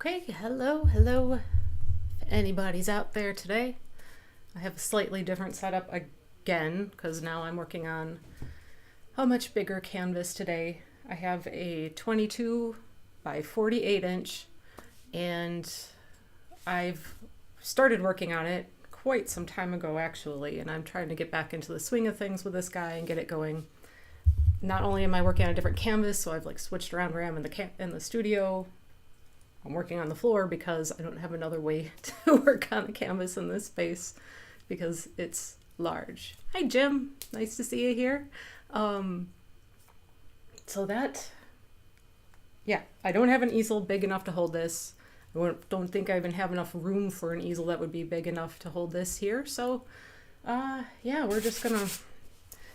Okay, hello. If anybody's out there today, I have a slightly different setup again because now I'm working on a much bigger canvas today. I have a 22 by 48 inch and I've started working on it quite some time ago actually, and I'm trying to get back into the swing of things with this guy and get it going. Not only am I working on a different canvas, so I've like switched around where I am in the studio. I'm working on the floor because I don't have another way to work on the canvas in this space because it's large. Hi Jim, nice to see you here. I don't have an easel big enough to hold this. Don't think I even have enough room for an easel that would be big enough to hold this here. So we're just gonna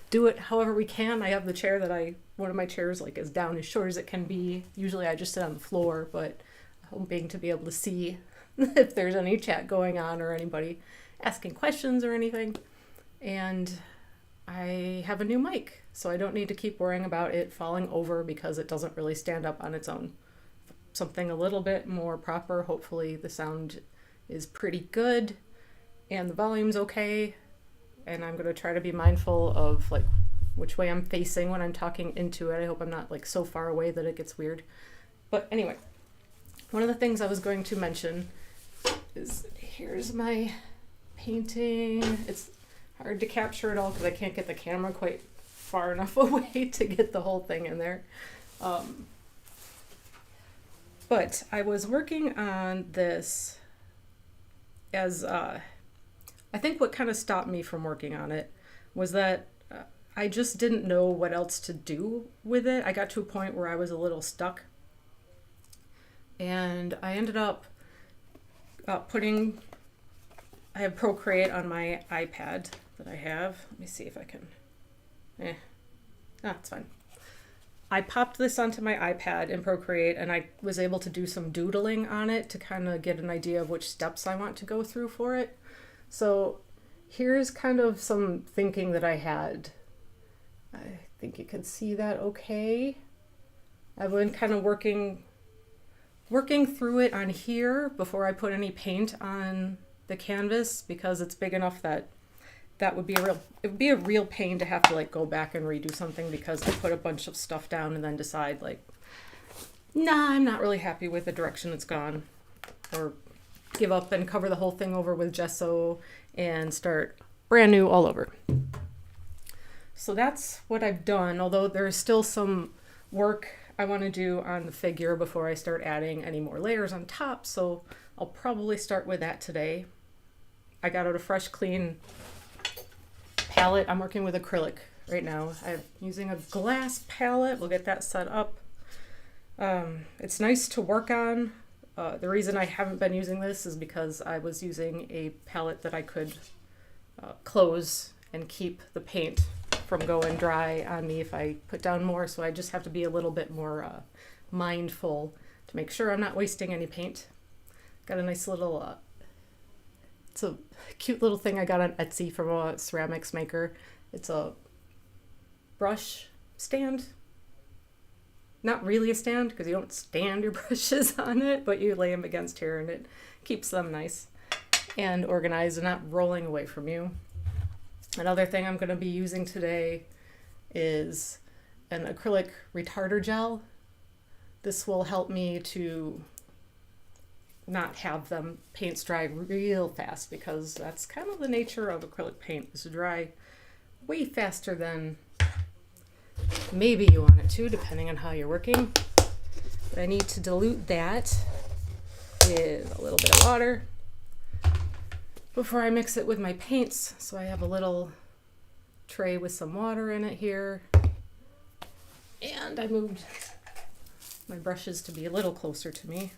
do it however we can. I have the chair one of my chairs like as down as short as it can be. Usually I just sit on the floor, but hoping to be able to see if there's any chat going on or anybody asking questions or anything. And I have a new mic, so I don't need to keep worrying about it falling over because it doesn't really stand up on its own. Something a little bit more proper. Hopefully the sound is pretty good and the volume's okay. And I'm going to try to be mindful of like which way I'm facing when I'm talking into it. I hope I'm not like so far away that it gets weird. But anyway, one of the things I was going to mention is here's my painting. It's hard to capture it all because I can't get the camera quite far enough away to get the whole thing in there. But I was working on this as, I think what kind of stopped me from working on it was that I just didn't know what else to do with it. I got to a point where I was a little stuck. And I ended up I have Procreate on my iPad that I have. Let me see if I can, it's fine. I popped this onto my iPad in Procreate and I was able to do some doodling on it to kind of get an idea of which steps I want to go through for it. So here's kind of some thinking that I had. I think you can see that okay. I've been kind of working through it on here before I put any paint on the canvas because it's big enough that it would be a real pain to have to like go back and redo something because I put a bunch of stuff down and then decide like, nah, I'm not really happy with the direction it's gone, or give up and cover the whole thing over with gesso and start brand new all over. So that's what I've done, although there's still some work I want to do on the figure before I start adding any more layers on top, so I'll probably start with that today. I got out a fresh, clean palette. I'm working with acrylic right now. I'm using a glass palette. We'll get that set up. It's nice to work on. The reason I haven't been using this is because I was using a palette that I could close and keep the paint from going dry on me if I put down more, so I just have to be a little bit more mindful to make sure I'm not wasting any paint. Got a nice little, it's a cute little thing I got on Etsy from a ceramics maker. It's a brush stand. Not really a stand because you don't stand your brushes on it, but you lay them against here and it keeps them nice and organized and not rolling away from you. Another thing I'm going to be using today is an acrylic retarder gel. This will help me to not have them paints dry real fast because that's kind of the nature of acrylic paint, is to dry way faster than maybe you want it to, depending on how you're working. But I need to dilute that with a little bit of water before I mix it with my paints. So I have a little tray with some water in it here. And I moved my brushes to be a little closer to me.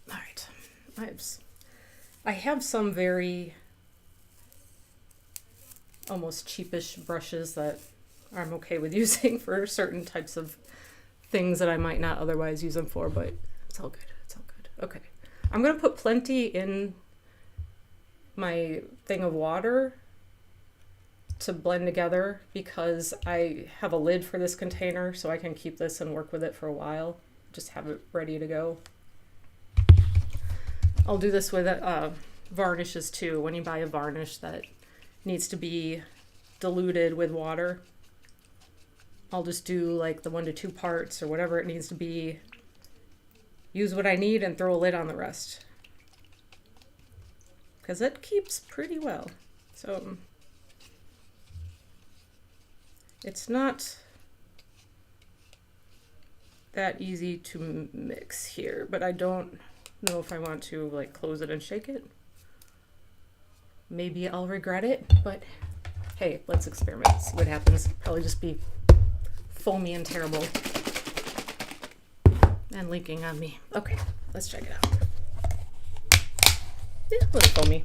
All right, I have some very almost cheapish brushes that I'm okay with using for certain types of things that I might not otherwise use them for, but it's all good, it's all good. Okay. I'm going to put plenty in my thing of water to blend together because I have a lid for this container so I can keep this and work with it for a while. just have it ready to go. I'll do this with varnishes too. When you buy a varnish that needs to be diluted with water, I'll just do like the 1 to 2 parts or whatever it needs to be, use what I need and throw a lid on the rest, because it keeps pretty well. So it's not that easy to mix here, but I don't know if I want to like close it and shake it. Maybe I'll regret it, but hey, let's experiment, see what happens. Probably just be foamy and terrible and leaking on me. Okay, let's check it out. Yeah, a little foamy.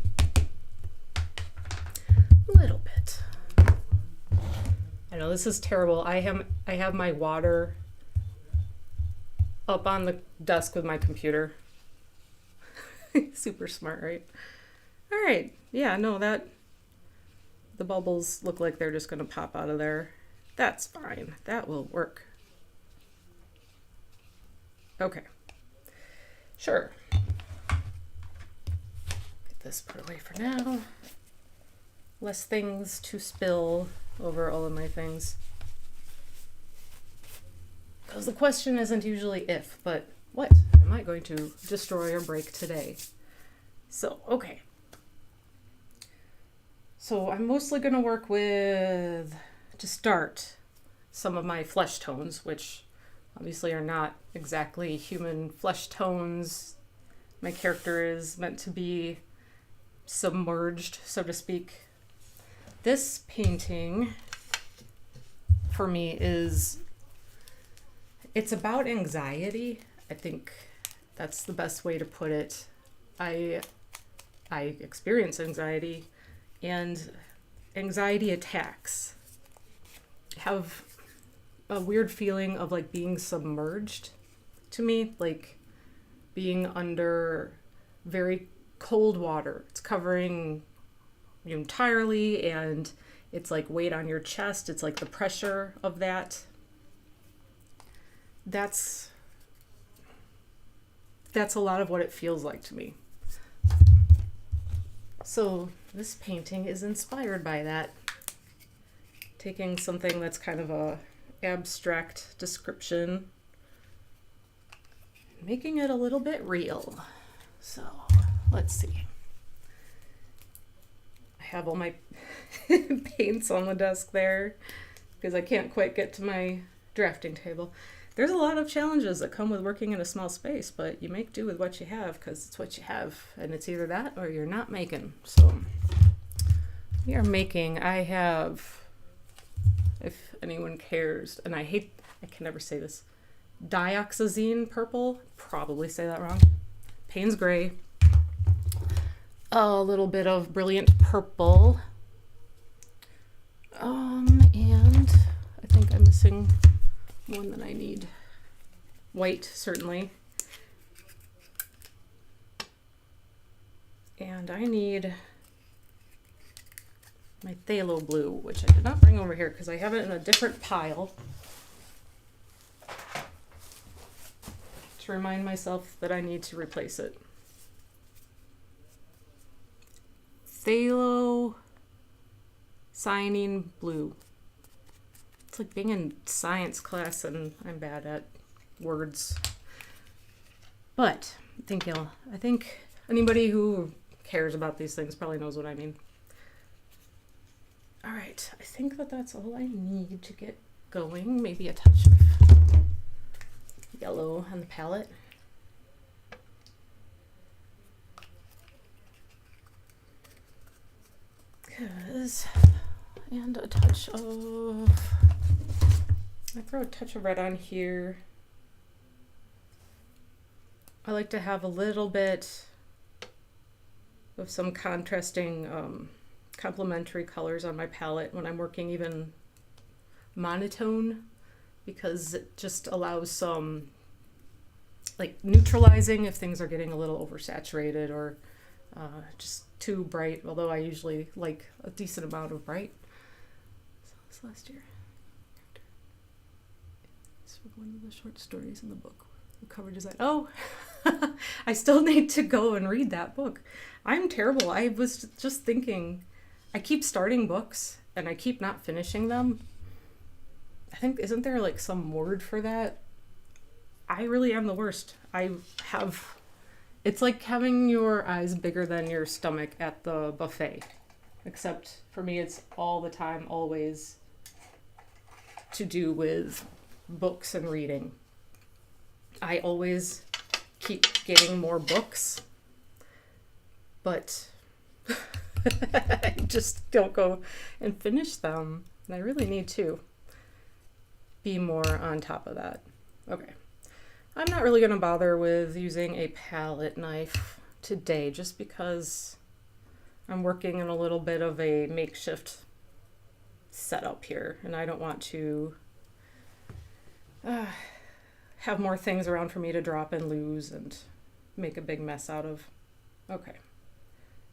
A little bit. I know this is terrible. I have my water up on the desk with my computer. Super smart, right? All right. Yeah, no, the bubbles look like they're just going to pop out of there. That's fine. That will work. Okay. Sure. Get this put away for now. Less things to spill over all of my things. Because the question isn't usually if, but what am I going to destroy or break today? So, okay. So I'm mostly going to work with, to start, some of my flesh tones, which obviously are not exactly human flesh tones. My character is meant to be submerged, so to speak. This painting, for me, it's about anxiety. I think that's the best way to put it. I experience anxiety, and anxiety attacks have a weird feeling of like being submerged to me, like being under very cold water. It's covering you entirely, and it's like weight on your chest. It's like the pressure of that. That's a lot of what it feels like to me. So this painting is inspired by that. Taking something that's kind of a abstract description, making it a little bit real. So let's see. I have all my paints on the desk there because I can't quite get to my drafting table. There's a lot of challenges that come with working in a small space, but you make do with what you have because it's what you have, and it's either that or you're not making. So we are making, I have, if anyone cares, and I can never say this, dioxazine purple, probably say that wrong, Payne's gray, a little bit of brilliant purple, and I think I'm missing one that I need. White, certainly. And I need my phthalo blue, which I did not bring over here because I have it in a different pile. To remind myself that I need to replace it. Phthalo cyanine blue. It's like being in science class and I'm bad at words. But I think anybody who cares about these things probably knows what I mean. All right, I think that's all I need to get going. Maybe a touch of yellow on the palette. And a touch of, I throw a touch of red on here. I like to have a little bit of some contrasting complementary colors on my palette when I'm working even monotone, because it just allows some like neutralizing if things are getting a little oversaturated or just too bright, although I usually like a decent amount of bright. So this last year, it's one of the short stories in the book Cover design. Oh, I still need to go and read that book. I'm terrible. I was just thinking, I keep starting books and I keep not finishing them. I think, isn't there like some word for that? I really am the worst. It's like having your eyes bigger than your stomach at the buffet. Except for me, it's all the time, always to do with books and reading. I always keep getting more books, but I just don't go and finish them. And I really need to be more on top of that. Okay. I'm not really going to bother with using a palette knife today just because I'm working in a little bit of a makeshift setup here and I don't want to have more things around for me to drop and lose and make a big mess out of. Okay,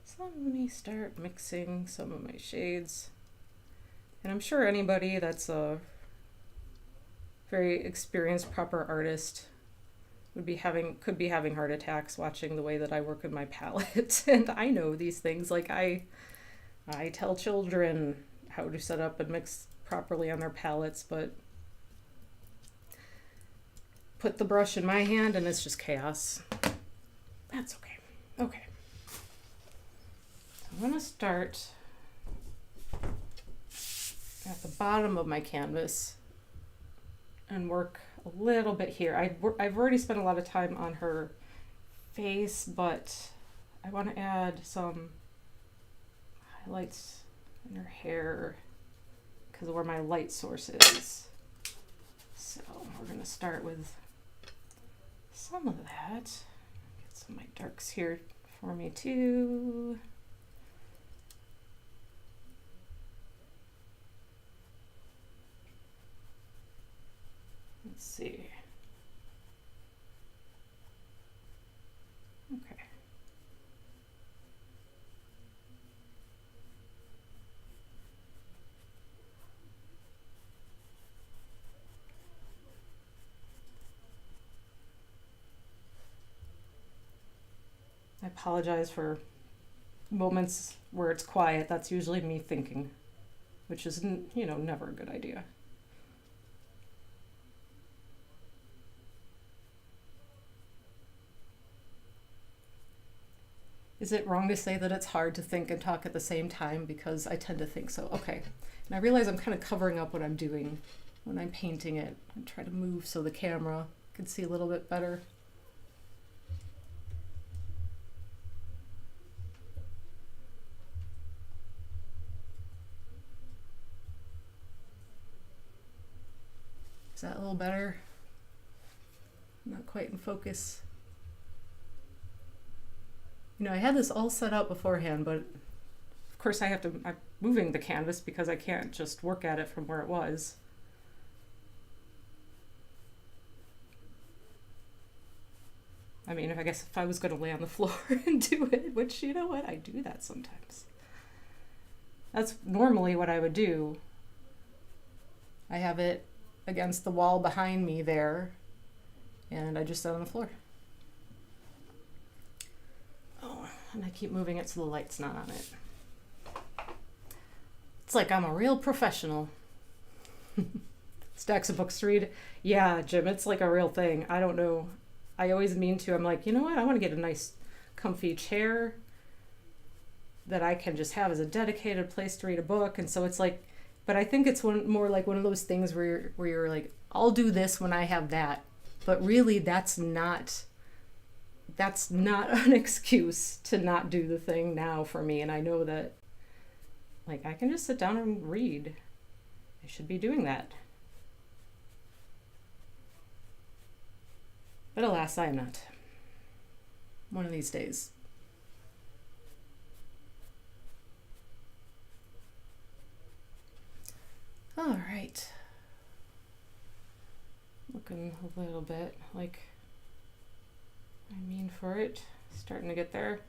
so let me start mixing some of my shades. And I'm sure anybody that's a very experienced proper artist could be having heart attacks watching the way that I work with my palette. And I know these things. Like I tell children how to set up and mix properly on their palettes, but put the brush in my hand and it's just chaos. That's okay. Okay. I'm going to start at the bottom of my canvas and work a little bit here. I've already spent a lot of time on her face, but I want to add some highlights in her hair because of where my light source is. So we're going to start with some of that. Get some of my darks here for me too. Let's see. Okay. I apologize for moments where it's quiet. That's usually me thinking, which is, never a good idea. Is it wrong to say that it's hard to think and talk at the same time? Because I tend to think so. Okay. And I realize I'm kind of covering up what I'm doing when I'm painting it. I try to move so the camera can see a little bit better. Is that a little better? Not quite in focus. I had this all set up beforehand, but of course I'm moving the canvas because I can't just work at it from where it was. I mean, I guess if I was going to lay on the floor and do it, which, you know what, I do that sometimes. That's normally what I would do. I have it against the wall behind me there, and I just sit on the floor. And I keep moving it so the light's not on it. It's like I'm a real professional. Stacks of books to read. Yeah, Jim, it's like a real thing. I don't know. I always mean to. I'm like, you know what? I want to get a nice comfy chair that I can just have as a dedicated place to read a book. And so it's like, but I think it's more like one of those things where you're like, I'll do this when I have that. But really, that's not an excuse to not do the thing now for me. And I know that, like, I can just sit down and read. I should be doing that. But alas, I am not. One of these days. All right. Looking a little bit like I mean for it. Starting to get there.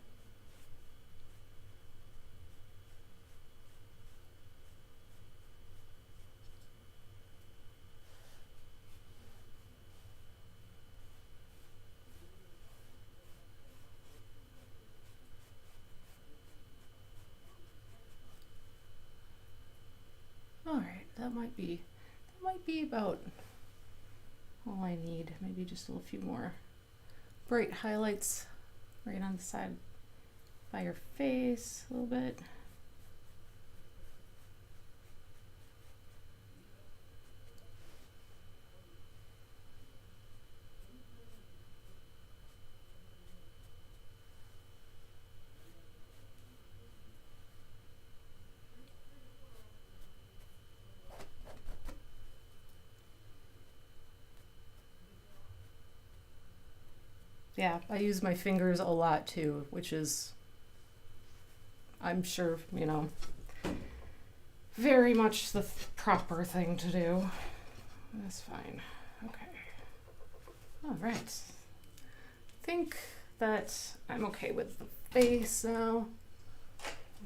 that might be about all I need. Maybe just a few more bright highlights right on the side by your face a little bit. Yeah, I use my fingers a lot too, which is, I'm sure, you know, very much the proper thing to do. That's fine. Okay. All right. I think that I'm okay with the face now.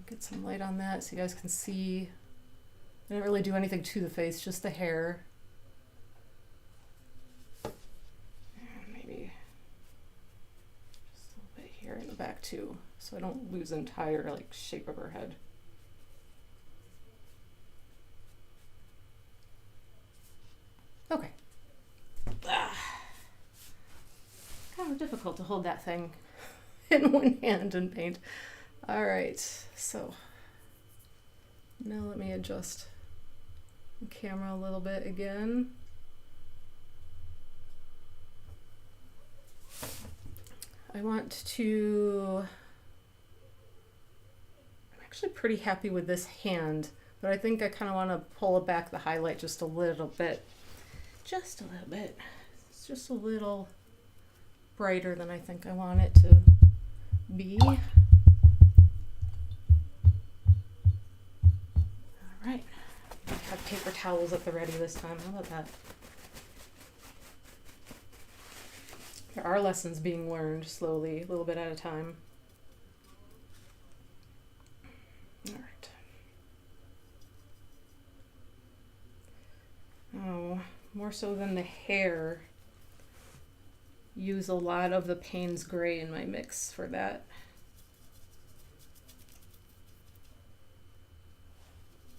Get some light on that so you guys can see. I didn't really do anything to the face, just the hair. In the back too, so I don't lose entire like shape of her head. Okay. Kind of difficult to hold that thing in one hand and paint. All right, so now let me adjust the camera a little bit again. I want to, I'm actually pretty happy with this hand, but I think I kind of want to pull back the highlight just a little bit. Just a little bit. It's just a little brighter than I think I want it to be. All right. I have paper towels at the ready this time. How about that? There are lessons being learned slowly, a little bit at a time. All right. Oh, more so than the hair, use a lot of the Payne's Gray in my mix for that.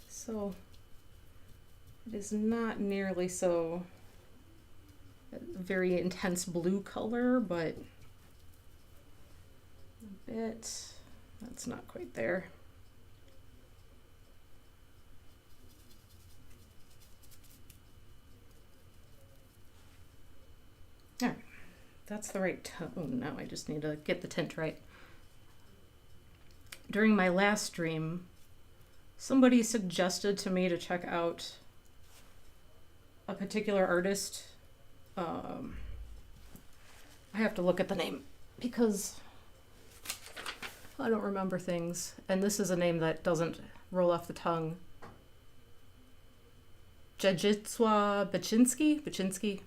So it is not nearly so very intense blue color, but a bit, that's not quite there. All right, that's the right tone. Now I just need to get the tint right. During my last stream, somebody suggested to me to check out a particular artist. I have to look at the name because I don't remember things, and this is a name that doesn't roll off the tongue. Jedzisław Baczynski.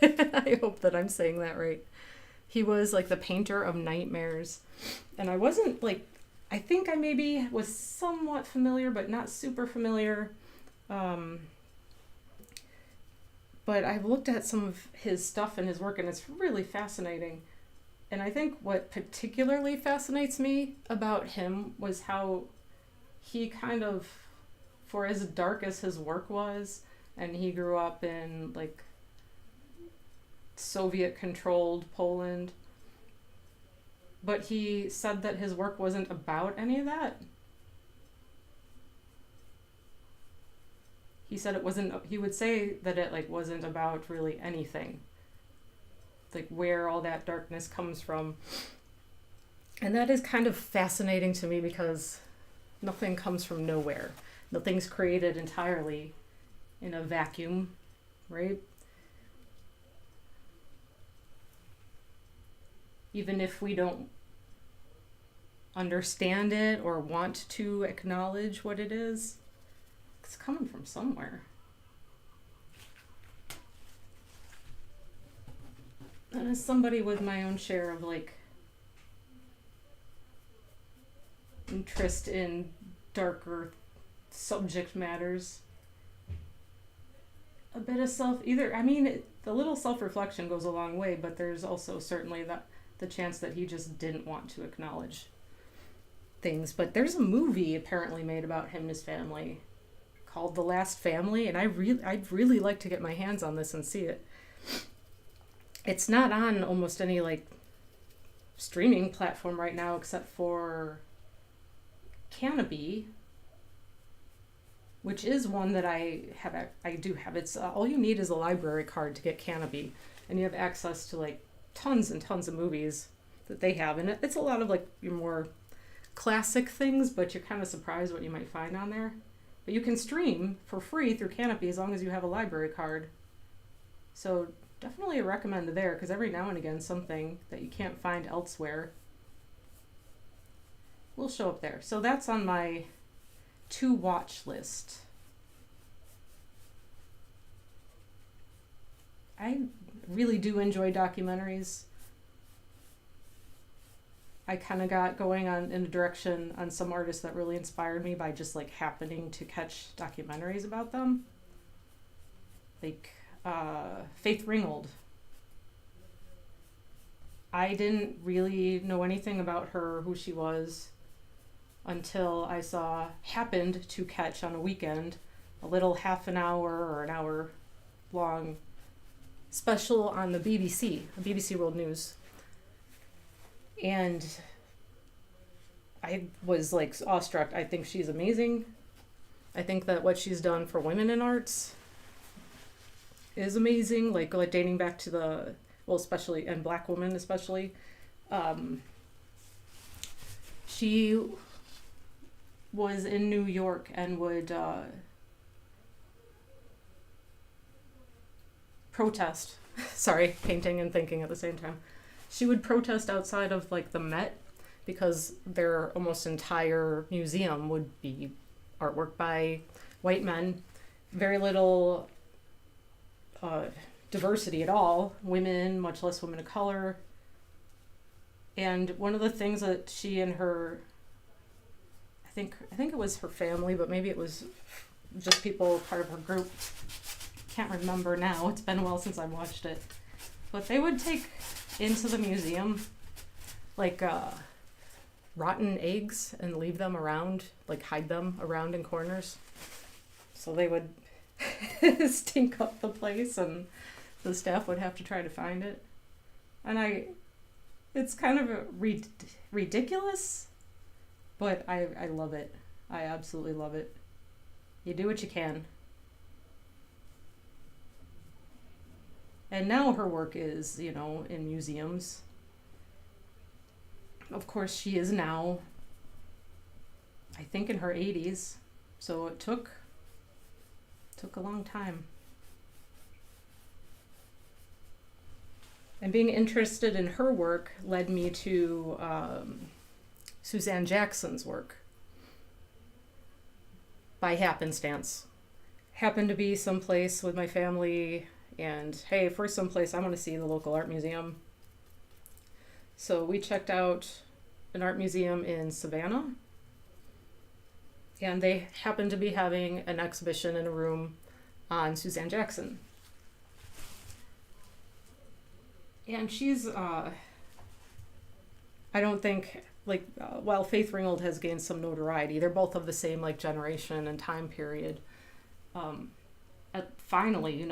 I hope that I'm saying that right. He was like the painter of nightmares, and I wasn't like, I think I maybe was somewhat familiar, but not super familiar. But I've looked at some of his stuff and his work, and it's really fascinating. And I think what particularly fascinates me about him was how he kind of, for as dark as his work was, and he grew up in like Soviet-controlled Poland, but he said that his work wasn't about any of that. He said it wasn't, he would say that it like wasn't about really anything, like where all that darkness comes from. And that is kind of fascinating to me because nothing comes from nowhere. Nothing's created entirely in a vacuum, right? Even if we don't understand it or want to acknowledge what it is, it's coming from somewhere. And as somebody with my own share of like interest in darker subject matters, a bit of the little self-reflection goes a long way, but there's also certainly the chance that he just didn't want to acknowledge things. But there's a movie apparently made about him and his family called The Last Family, and I'd really like to get my hands on this and see it. It's not on almost any like streaming platform right now except for Canopy, which is one that I do have. It's all you need is a library card to get Canopy, and you have access to like tons and tons of movies that they have, and it's a lot of like your more classic things, but you're kind of surprised what you might find on there. But you can stream for free through Canopy as long as you have a library card. So definitely a recommend there, because every now and again something that you can't find elsewhere will show up there. So that's on my to watch list. I really do enjoy documentaries. I kind of got going in a direction on some artists that really inspired me by just like happening to catch documentaries about them. Like Faith Ringgold. I didn't really know anything about her, who she was, until I happened to catch on a weekend a little half an hour or an hour long special on the BBC World News. And I was like awestruck. I think she's amazing. I think that what she's done for women in arts is amazing, like dating back to especially, and Black women especially. She was in New York and would protest. Sorry, painting and thinking at the same time. She would protest outside of like the Met because their almost entire museum would be artwork by white men. Very little diversity at all, women, much less women of color. And one of the things that she and her, I think it was her family, but maybe it was just people part of her group, can't remember now, it's been a while since I watched it, but they would take into the museum like rotten eggs and leave them around, like hide them around in corners, so they would stink up the place and the staff would have to try to find it. And it's kind of ridiculous, but I love it. I absolutely love it. You do what you can. And now her work is, in museums. Of course, she is now, I think, in her 80s, so it took a long time. And being interested in her work led me to Suzanne Jackson's work by happenstance. Happened to be someplace with my family, and hey, first someplace I want to see the local art museum. So we checked out an art museum in Savannah, and they happened to be having an exhibition in a room on Suzanne Jackson. And she's, I don't think, while Faith Ringgold has gained some notoriety, they're both of the same, generation and time period. Finally,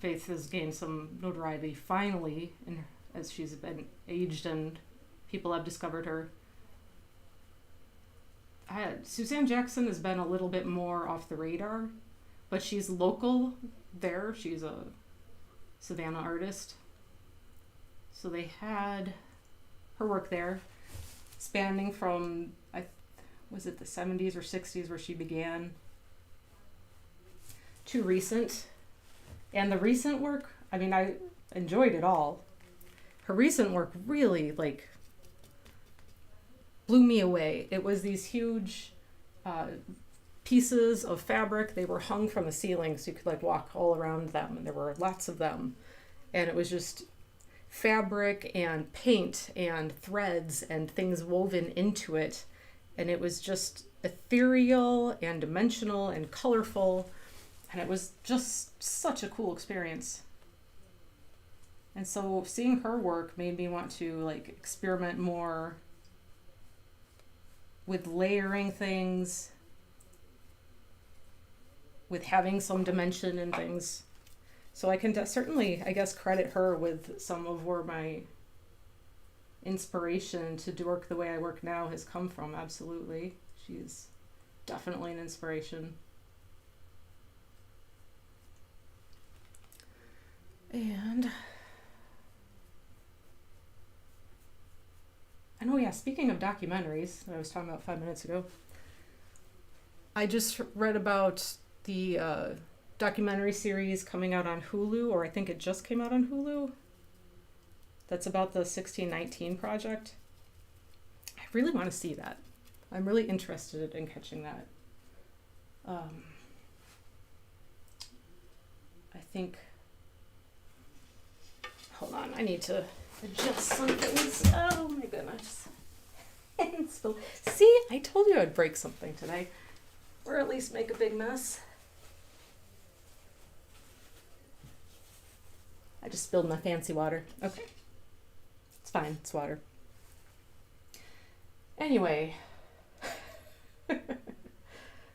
Faith has gained some notoriety, finally, as she's been aged and people have discovered her. Suzanne Jackson has been a little bit more off the radar, but she's local there. She's a Savannah artist. So they had her work there, spanning from, was it the 70s or 60s where she began, to recent. And the recent work, I enjoyed it all. Her recent work really, blew me away. It was these huge pieces of fabric. They were hung from the ceiling, so you could, walk all around them, and there were lots of them. And it was just fabric and paint and threads and things woven into it, and it was just ethereal and dimensional and colorful, and it was just such a cool experience. And so seeing her work made me want to experiment more with layering things with having some dimension and things. So I can certainly, I guess, credit her with some of where my inspiration to work the way I work now has come from. Absolutely. She's definitely an inspiration. And I know, yeah, speaking of documentaries that I was talking about 5 minutes ago, I just read about the documentary series coming out on Hulu, or I think it just came out on Hulu. That's about the 1619 Project. I really want to see that. I'm really interested in catching that. I think, hold on, I need to adjust some things. Oh my goodness. See, I told you I'd break something today, or at least make a big mess. I just spilled my fancy water. Okay. It's fine, it's water. Anyway,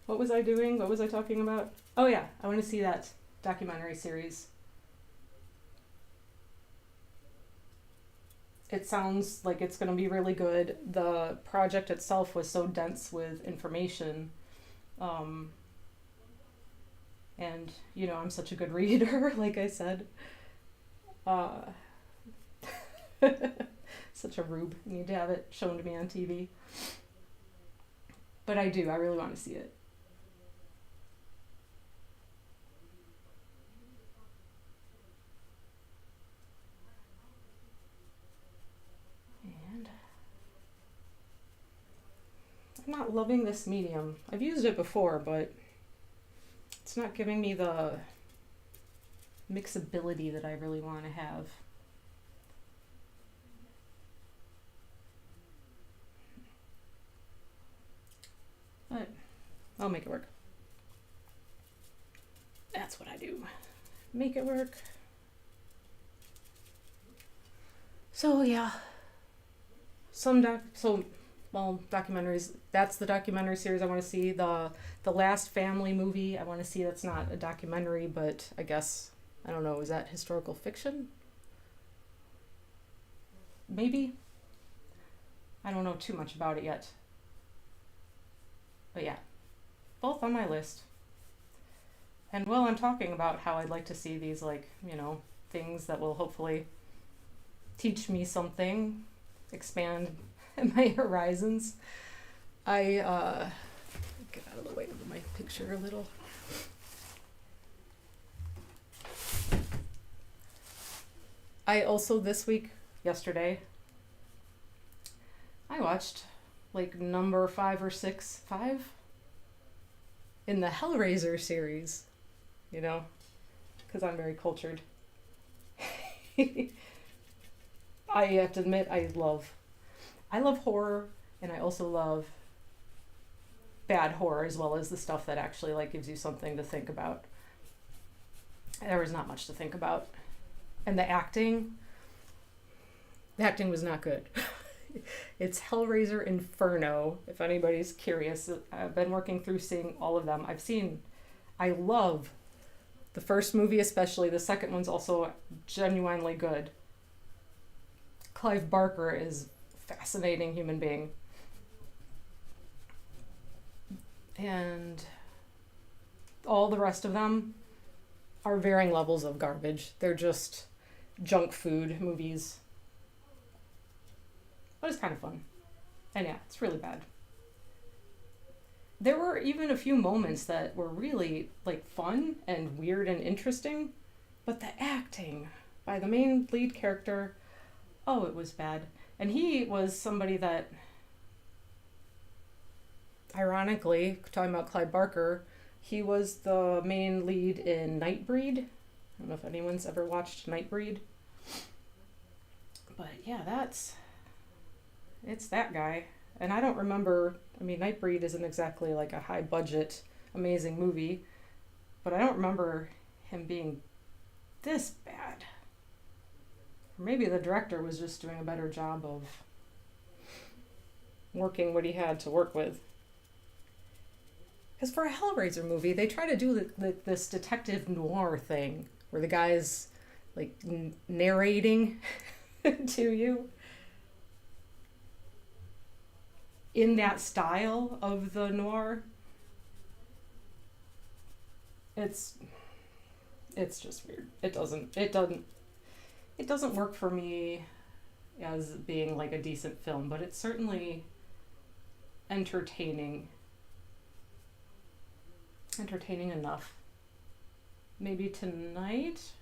what was I doing? What was I talking about? Oh yeah, I want to see that documentary series. It sounds like it's going to be really good. The project itself was so dense with information. And, you know, I'm such a good reader, like I said. Such a rube. I need to have it shown to me on TV. But I do. I really want to see it. And I'm not loving this medium. I've used it before, but it's not giving me the mixability that I really want to have. But I'll make it work. That's what I do. Make it work. So yeah. Documentaries. That's the documentary series I want to see. The Last Family movie I want to see. That's not a documentary, but I guess, I don't know, is that historical fiction? Maybe? I don't know too much about it yet. But yeah, both on my list. And while I'm talking about how I'd like to see these, like, you know, things that will hopefully teach me something, expand my horizons, I get out of the way of my picture a little. I also this week, yesterday, I watched like number 5 or 6 in the Hellraiser series, you know, because I'm very cultured. I have to admit, I love horror, and I also love bad horror, as well as the stuff that actually like gives you something to think about. There was not much to think about. And the acting was not good. It's Hellraiser Inferno, if anybody's curious. I've been working through seeing all of them. I love the first movie especially. The second one's also genuinely good. Clive Barker is a fascinating human being. And all the rest of them are varying levels of garbage. They're just junk food movies. But it's kind of fun. And yeah, it's really bad. There were even a few moments that were really like fun and weird and interesting, but the acting by the main lead character, oh, it was bad. And he was somebody that, ironically, talking about Clive Barker, he was the main lead in Nightbreed. I don't know if anyone's ever watched Nightbreed. But yeah, it's that guy. And I don't remember, I mean, Nightbreed isn't exactly like a high budget, amazing movie, but I don't remember him being this bad. Or maybe the director was just doing a better job of working what he had to work with. Because for a Hellraiser movie, they try to do this detective noir thing where the guy's like narrating to you in that style of the noir. It's just weird. It doesn't work for me as being like a decent film, but it's certainly entertaining enough. Maybe tonight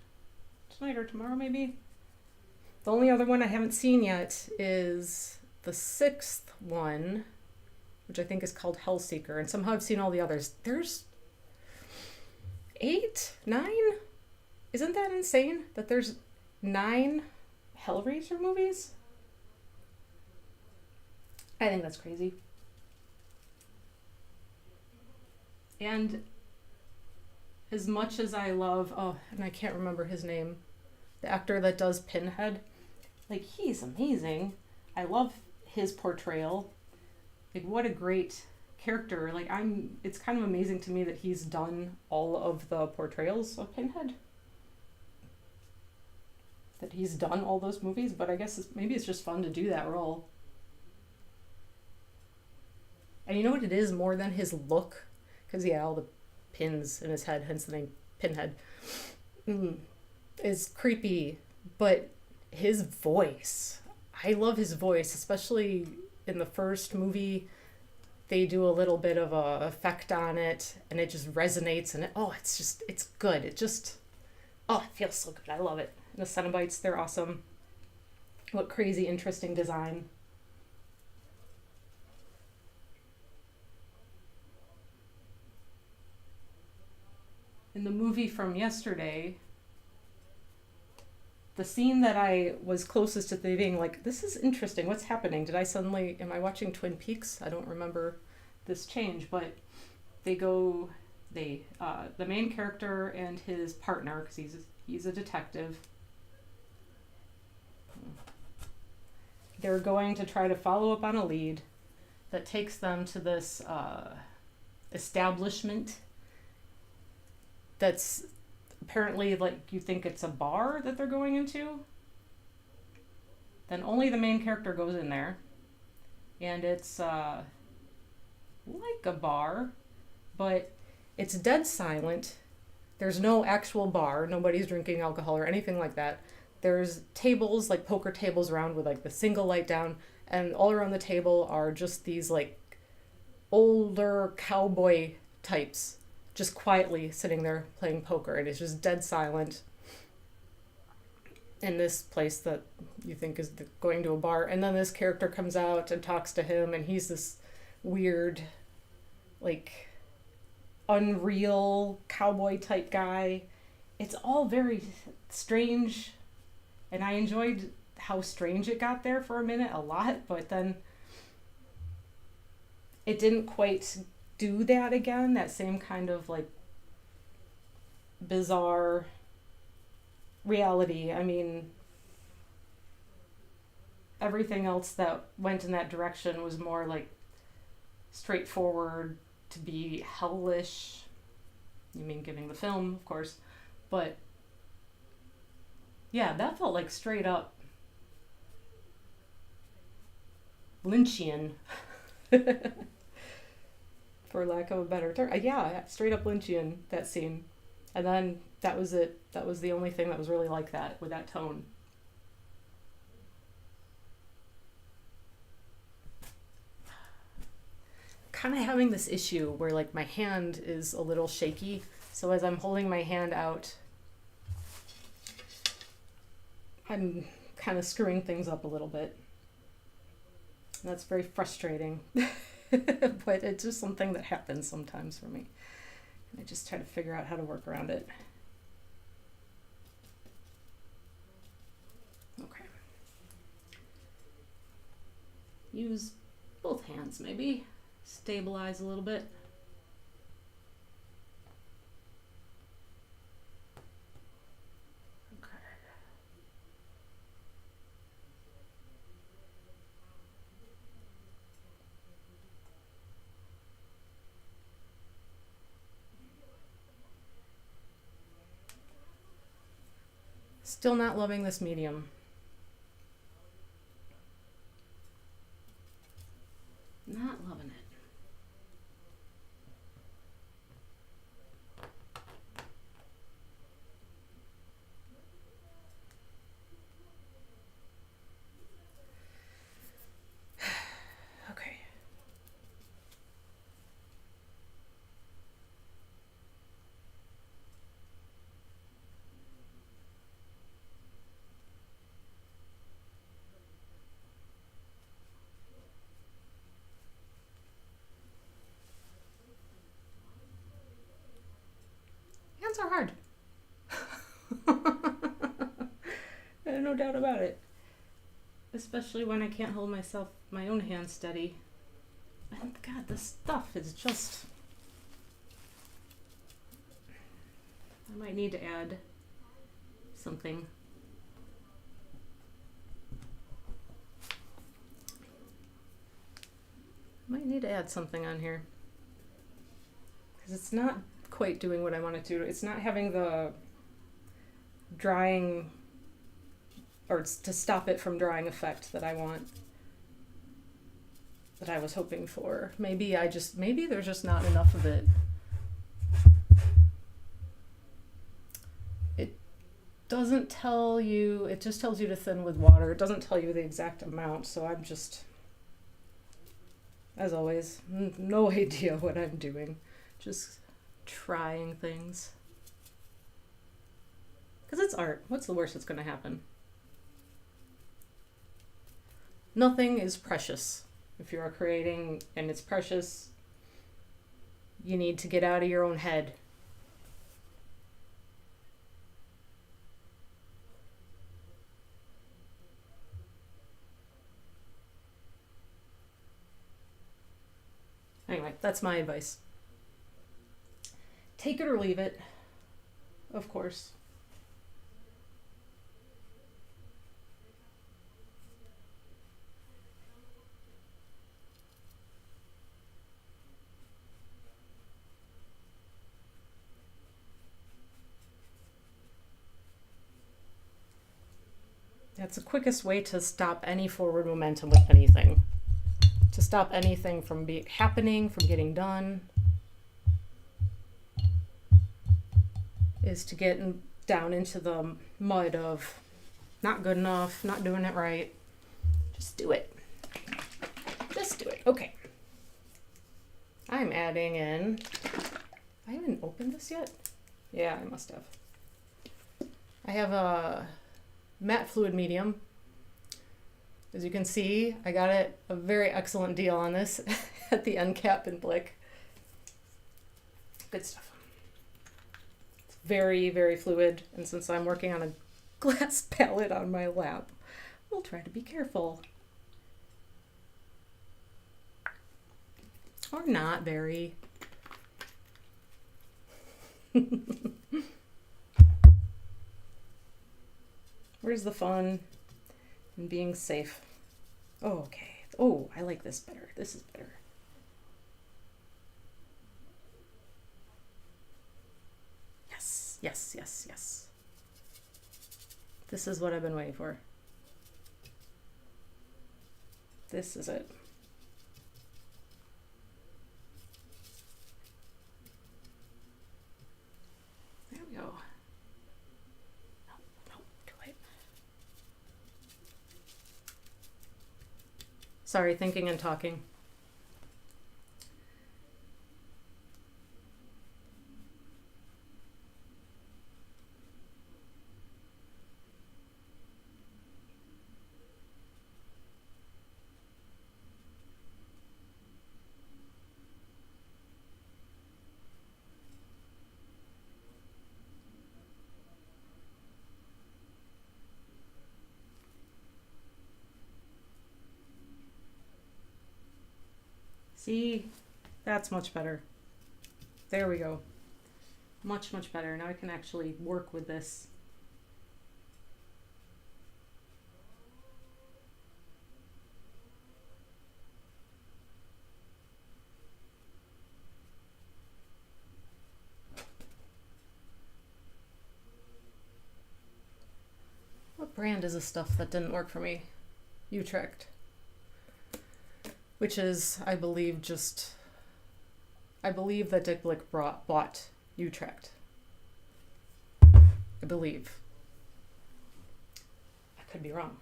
or tomorrow, maybe. The only other one I haven't seen yet is the 6th one, which I think is called Hellseeker, and somehow I've seen all the others. There's 8, 9? Isn't that insane that there's 9 Hellraiser movies? I think that's crazy. And as much as I love, and I can't remember his name, the actor that does Pinhead, like, he's amazing. I love his portrayal. Like, what a great character. Like, it's kind of amazing to me that he's done all of the portrayals of Pinhead. That he's done all those movies, but I guess maybe it's just fun to do that role. And you know what it is more than his look? Because, yeah, all the pins in his head, hence the name Pinhead, is creepy. But his voice, I love his voice, especially in the first movie. They do a little bit of a effect on it, and it just resonates, and it's good. It feels so good. I love it. And the Cenobites, they're awesome. What crazy, interesting design. In the movie from yesterday, the scene that I was closest to being like, this is interesting, what's happening? Am I watching Twin Peaks? I don't remember this change, but the main character and his partner, because he's a detective, they're going to try to follow up on a lead that takes them to this establishment that's apparently, like, you think it's a bar that they're going into. Then only the main character goes in there, and it's like a bar, but it's dead silent. There's no actual bar. Nobody's drinking alcohol or anything like that. There's tables, like poker tables around with like the single light down, and all around the table are just these like older cowboy types just quietly sitting there playing poker, and it's just dead silent in this place that you think is going to a bar. And then this character comes out and talks to him, and he's this weird, like, unreal cowboy type guy. It's all very strange, and I enjoyed how strange it got there for a minute a lot, but then it didn't quite do that again, that same kind of like bizarre reality. I mean, everything else that went in that direction was more like straightforward to be hellish. You mean giving the film, of course, but yeah, that felt like straight up Lynchian. For lack of a better term. Yeah, straight up Lynchian, that scene. And then that was it. That was the only thing that was really like that, with that tone. Kind of having this issue where like my hand is a little shaky. So as I'm holding my hand out, I'm kind of screwing things up a little bit. And that's very frustrating. But it's just something that happens sometimes for me. I just try to figure out how to work around it. Okay. Use both hands maybe. Stabilize a little bit. Still not loving this medium. Not loving it. Okay. Hands are hard. No doubt about it. Especially when I can't hold my own hand steady. And God, this stuff is just... I might need to add something. Might need to add something on here. Because it's not quite doing what I want it to. It's not having the drying, or to stop it from drying effect that I want, that I was hoping for. Maybe there's just not enough of it. It doesn't tell you, it just tells you to thin with water. It doesn't tell you the exact amount, so I'm just, as always, no idea what I'm doing. Just trying things. Because it's art. What's the worst that's going to happen? Nothing is precious. If you're creating and it's precious, you need to get out of your own head. Anyway, that's my advice. Take it or leave it, of course. That's the quickest way to stop any forward momentum with anything. To stop anything from happening, from getting done, is to get down into the mud of not good enough, not doing it right. Just do it. Just do it. Okay. I'm adding in... I haven't opened this yet? Yeah, I must have. I have a matte fluid medium. As you can see, I got a very excellent deal on this at the end cap in Blick. Good stuff. It's very, very fluid, and since I'm working on a glass palette on my lap, we'll try to be careful. Or not very. Where's the fun in being safe? Oh, okay. Oh, I like this better. This is better. Yes, yes, yes, yes. This is what I've been waiting for. This is it. There we go. No, too late. Sorry, thinking and talking. See, that's much better. There we go. Much, much better. Now I can actually work with this. brand is the stuff that didn't work for me? Utrecht. Which is, I believe that Dick Blick bought Utrecht. I believe. I could be wrong.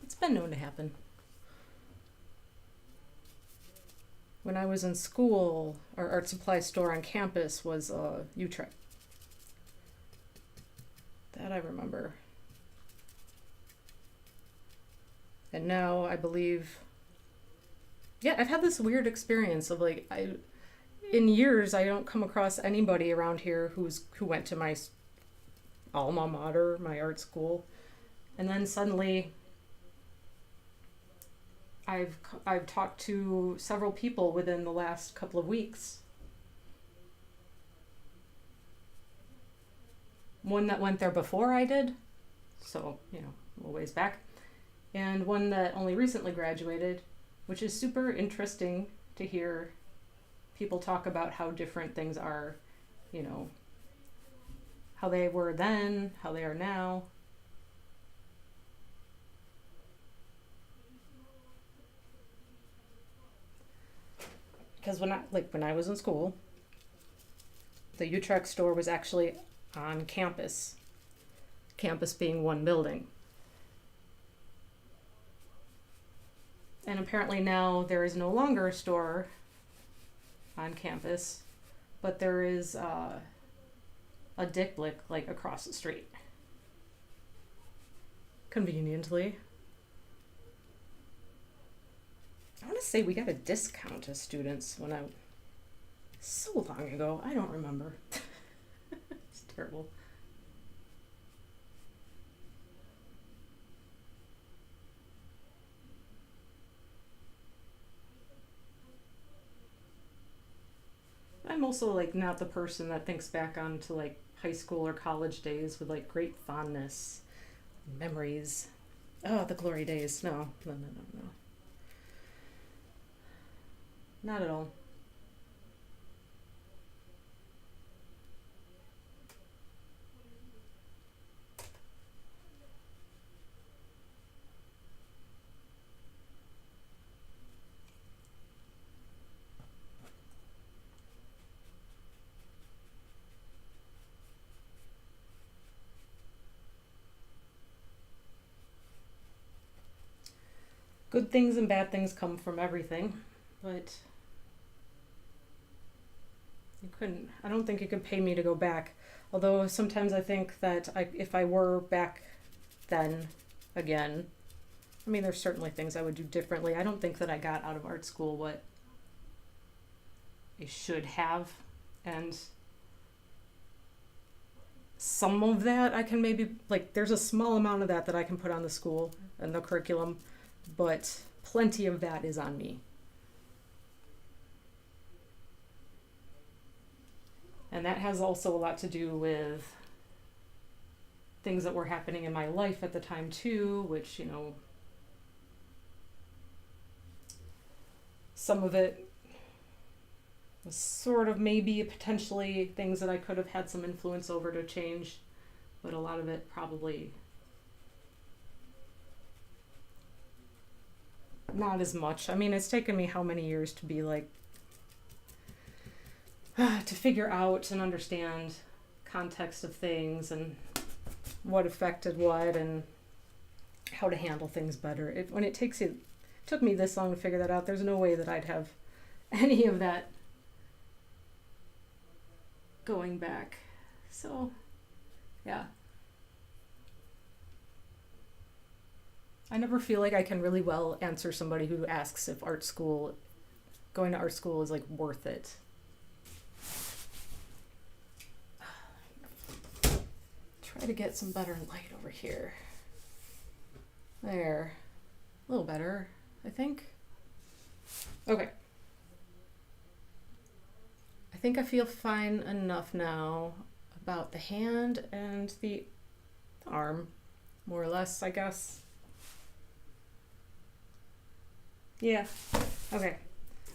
It's been known to happen. When I was in school, our art supply store on campus was Utrecht. That I remember. And now I believe, yeah, I've had this weird experience of like, in years I don't come across anybody around here who went to my alma mater, my art school, and then suddenly I've talked to several people within the last couple of weeks. One that went there before I did, so, you know, a little ways back, and one that only recently graduated, which is super interesting to hear people talk about how different things are, you know, how they were then, how they are now. Because when I was in school, the Utrecht store was actually on campus. Campus being one building. And apparently now there is no longer a store on campus, but there is a Dick Blick like across the street. Conveniently. I want to say we got a discount as students so long ago, I don't remember. It's terrible. I'm also like not the person that thinks back on to like high school or college days with like great fondness, memories. Oh, the glory days. No. Not at all. Good things and bad things come from everything, but I don't think you could pay me to go back. Although sometimes I think that if I were back then again, I mean, there's certainly things I would do differently. I don't think that I got out of art school what I should have, and some of that I can maybe, like, there's a small amount of that I can put on the school and the curriculum, but plenty of that is on me. And that has also a lot to do with things that were happening in my life at the time too, which, you know, some of it was sort of maybe potentially things that I could have had some influence over to change, but a lot of it probably not as much. I mean, it's taken me how many years to be like, to figure out and understand context of things and what affected what and how to handle things better. When it took me this long to figure that out, there's no way that I'd have any of that going back. So, yeah. I never feel like I can really well answer somebody who asks if going to art school is like worth it. Try to get some better light over here. There. A little better, I think. Okay. I think I feel fine enough now about the hand and the arm, more or less, I guess. Yeah. Okay.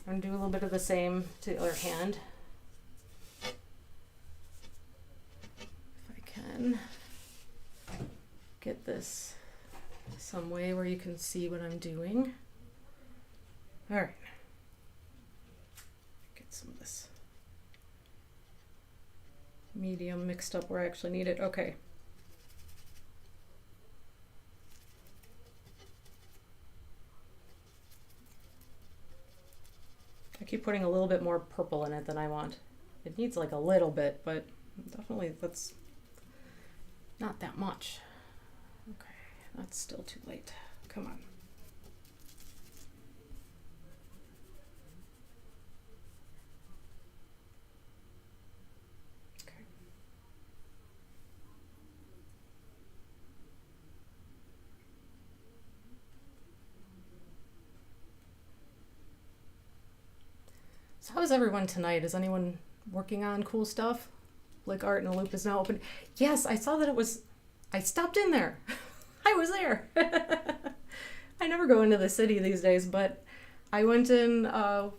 I'm gonna do a little bit of the same to the other hand. then get this some way where you can see what I'm doing. All right. Get some of this medium mixed up where I actually need it. Okay. I keep putting a little bit more purple in it than I want. It needs like a little bit, but definitely that's not that much. Okay, that's still too late. Come on. Okay. So how is everyone tonight? Is anyone working on cool stuff? Like Art in a Loop is now open. Yes, I saw that it was, I stopped in there. I was there. I never go into the city these days, but I went in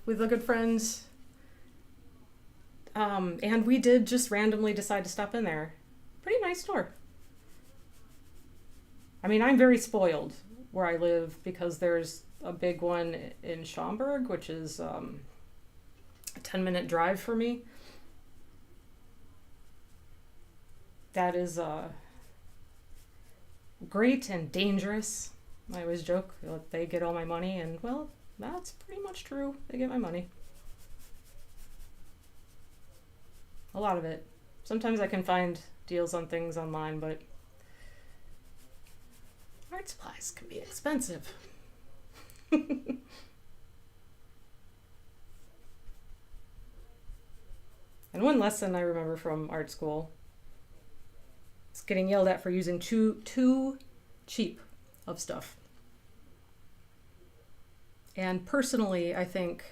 with a good friend, and we did just randomly decide to stop in there. Pretty nice store. I mean, I'm very spoiled where I live because there's a big one in Schaumburg, which is a 10-minute drive for me. That is great and dangerous. I always joke that they get all my money, and well, that's pretty much true. They get my money. A lot of it. Sometimes I can find deals on things online, but art supplies can be expensive. And one lesson I remember from art school is getting yelled at for using too cheap of stuff. And personally, I think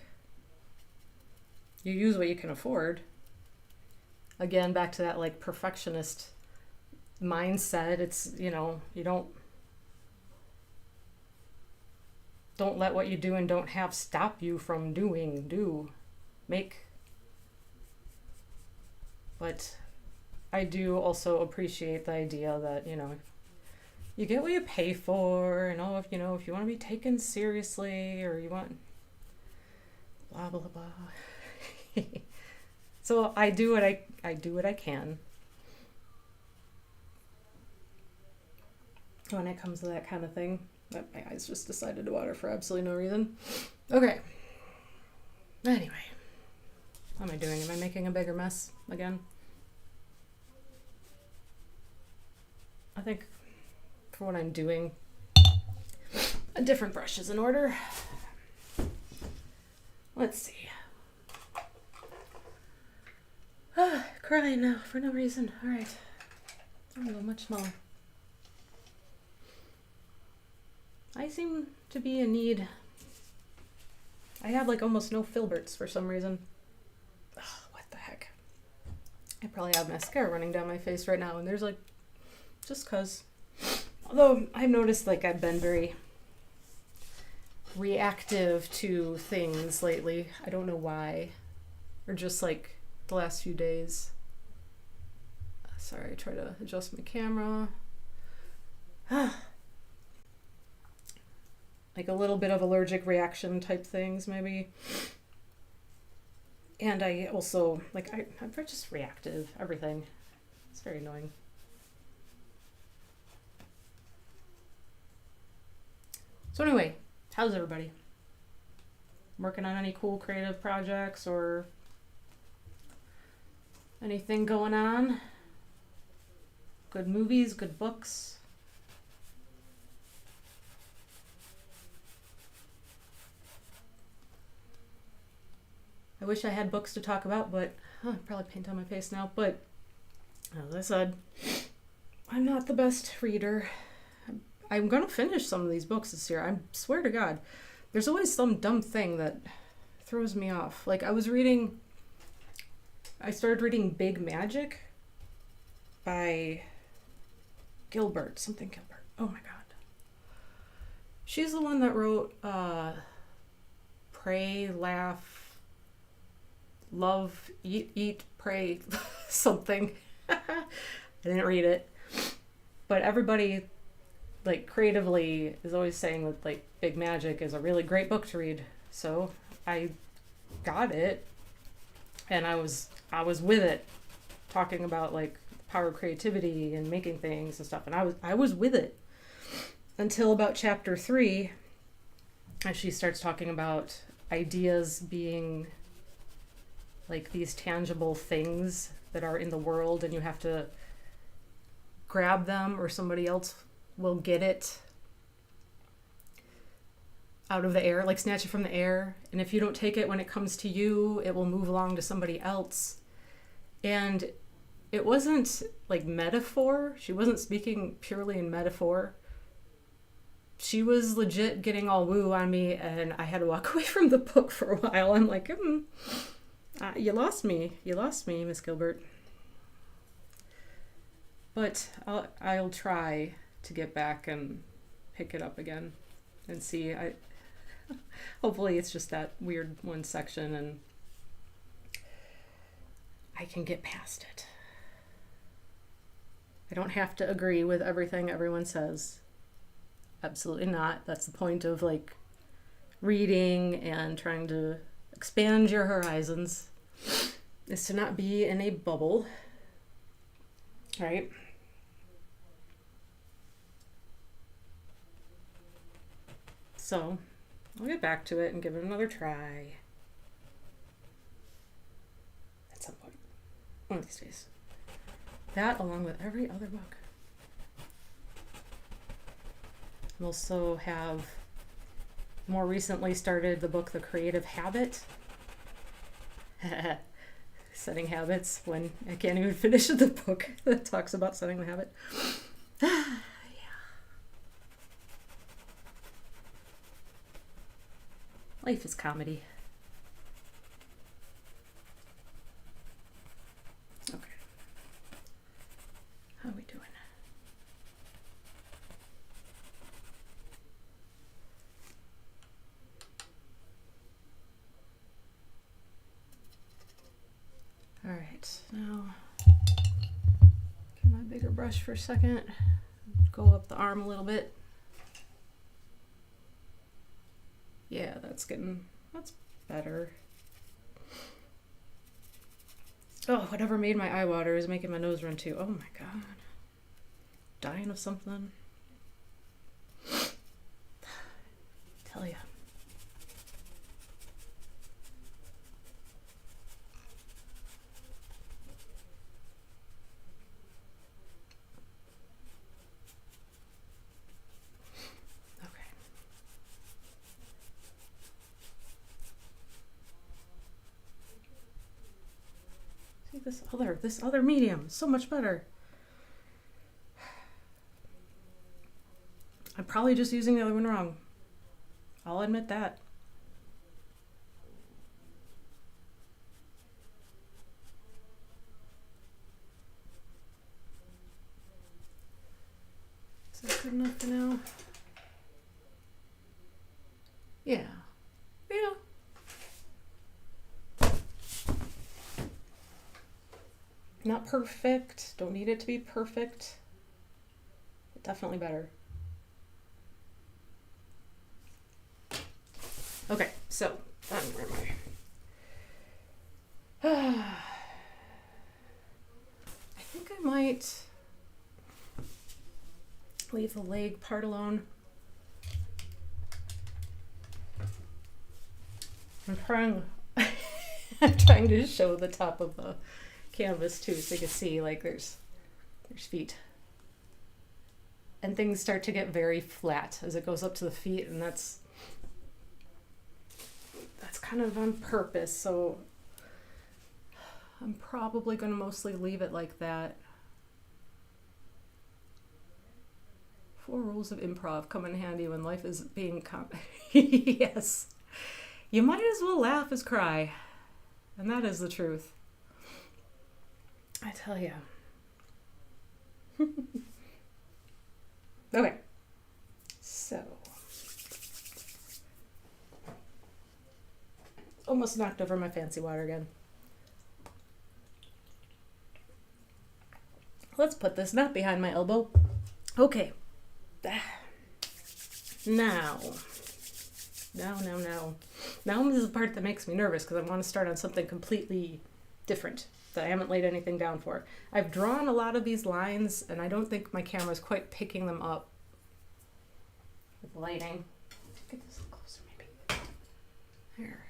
you use what you can afford. Again, back to that like perfectionist mindset. It's, you know, you don't let what you do and don't have stop you from make. But I do also appreciate the idea that, you know, you get what you pay for, and if you want to be taken seriously, or you want blah blah blah. So I do what I can when it comes to that kind of thing. But my eyes just decided to water for absolutely no reason. Okay. Anyway, what am I doing? Am I making a bigger mess again? I think for what I'm doing, a different brush is in order. Let's see. Crying now for no reason. All right. I'm gonna go much smaller. I seem to be in need. I have like almost no filberts for some reason. Ugh, what the heck? I probably have mascara running down my face right now, and there's like, just cause. Although I've noticed like I've been very reactive to things lately. I don't know why. Or just like the last few days. Sorry, I try to adjust my camera. Like a little bit of allergic reaction type things maybe. And I also, like, I'm just reactive, everything. It's very annoying. So anyway, how's everybody? Working on any cool creative projects or anything going on? Good movies, good books? I wish I had books to talk about, but probably paint on my face now. But as I said, I'm not the best reader. I'm going to finish some of these books this year. I swear to God. There's always some dumb thing that throws me off. Like I started reading Big Magic by Gilbert. Oh my God. She's the one that wrote Pray, Laugh, Love, Eat, Pray, something. I didn't read it. But everybody, like, creatively is always saying that, like, Big Magic is a really great book to read. So I got it, and I was with it, talking about, like, power of creativity and making things and stuff, and I was with it until about chapter 3, as she starts talking about ideas being like these tangible things that are in the world, and you have to grab them or somebody else will get it out of the air, like snatch it from the air, and if you don't take it when it comes to you, it will move along to somebody else. And it wasn't like metaphor. She wasn't speaking purely in metaphor. She was legit getting all woo on me, and I had to walk away from the book for a while. I'm like, you lost me, Miss Gilbert. But I'll try to get back and pick it up again and see. Hopefully it's just that weird one section and I can get past it. I don't have to agree with everything everyone says. Absolutely not. That's the point of, like, reading and trying to expand your horizons, is to not be in a bubble, right? So I'll get back to it and give it another try at some point, one of these days. That, along with every other book. I also have more recently started the book The Creative Habit. Setting habits when I can't even finish the book that talks about setting the habit. Yeah. Life is comedy. Okay. How are we doing? All right, now get my bigger brush for a second. Go up the arm a little bit. Yeah, that's better. Oh, whatever made my eye water is making my nose run too. Oh my God. Dying of something. Tell ya. This other medium is so much better. I'm probably just using the other one wrong. I'll admit that. Is that good enough for now? Yeah. Yeah. Not perfect. Don't need it to be perfect. But definitely better. Okay, so where am I? I think I might leave the leg part alone. I'm trying to show the top of the canvas too, so you can see, like, there's feet, and things start to get very flat as it goes up to the feet, and that's kind of on purpose. So I'm probably going to mostly leave it like that. 4 rules of improv come in handy when life is being yes, you might as well laugh as cry, and that is the truth. I tell you. Okay, so almost knocked over my fancy water again. Let's put this knot behind my elbow. Okay. Now. Now this is the part that makes me nervous because I want to start on something completely different that I haven't laid anything down for. I've drawn a lot of these lines and I don't think my camera's quite picking them up with lighting. Get this a little closer maybe. There.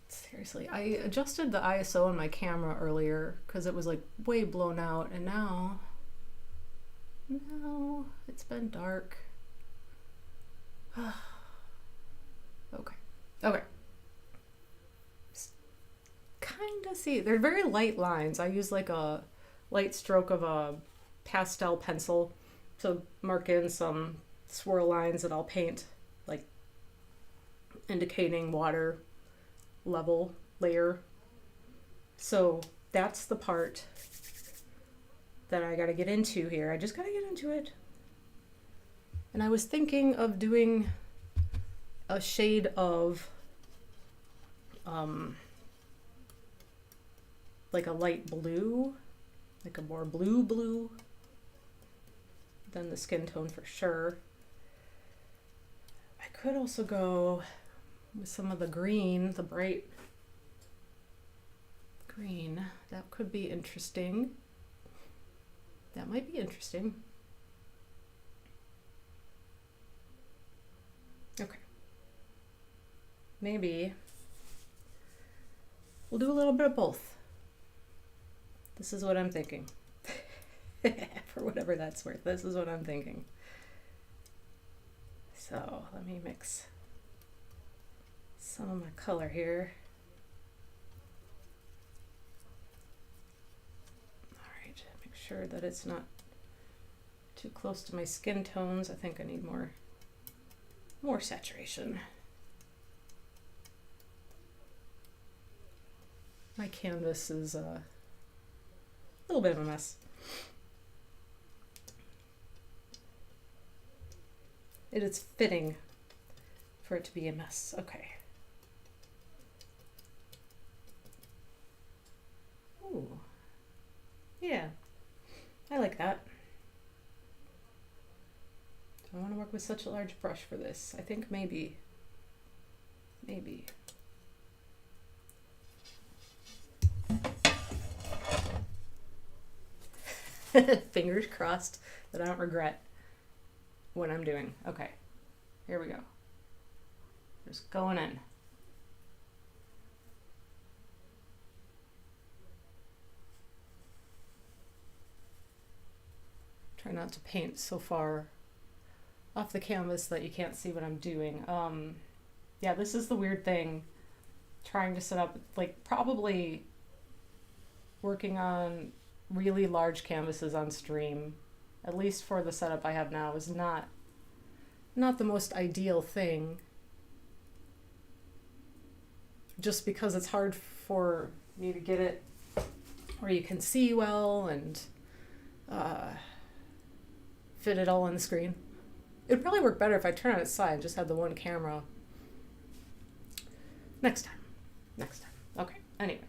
Seriously, I adjusted the ISO on my camera earlier because it was like way blown out, and now it's been dark. Okay. Kind of see, they're very light lines. I use like a light stroke of a pastel pencil to mark in some swirl lines that I'll paint, like indicating water level layer. So that's the part that I gotta get into here. I just gotta get into it. And I was thinking of doing a shade of like a light blue, like a more blue than the skin tone for sure. I could also go with some of the green, the bright green. That could be interesting. That might be interesting. Okay. Maybe we'll do a little bit of both. This is what I'm thinking. For whatever that's worth, this is what I'm thinking. So let me mix some of my color here. All right, make sure that it's not too close to my skin tones. I think I need more saturation. My canvas is a little bit of a mess. It is fitting for it to be a mess. Okay. Ooh. Yeah, I like that. Do I want to work with such a large brush for this? I think maybe. Fingers crossed that I don't regret what I'm doing. Okay, here we go. Just going in. Try not to paint so far off the canvas that you can't see what I'm doing. Yeah, this is the weird thing, trying to set up, like, probably working on really large canvases on stream, at least for the setup I have now, is not the most ideal thing, just because it's hard for me to get it where you can see well and fit it all on the screen. It'd probably work better if I turn on its side and just had the one camera. Next time. Okay, anyway.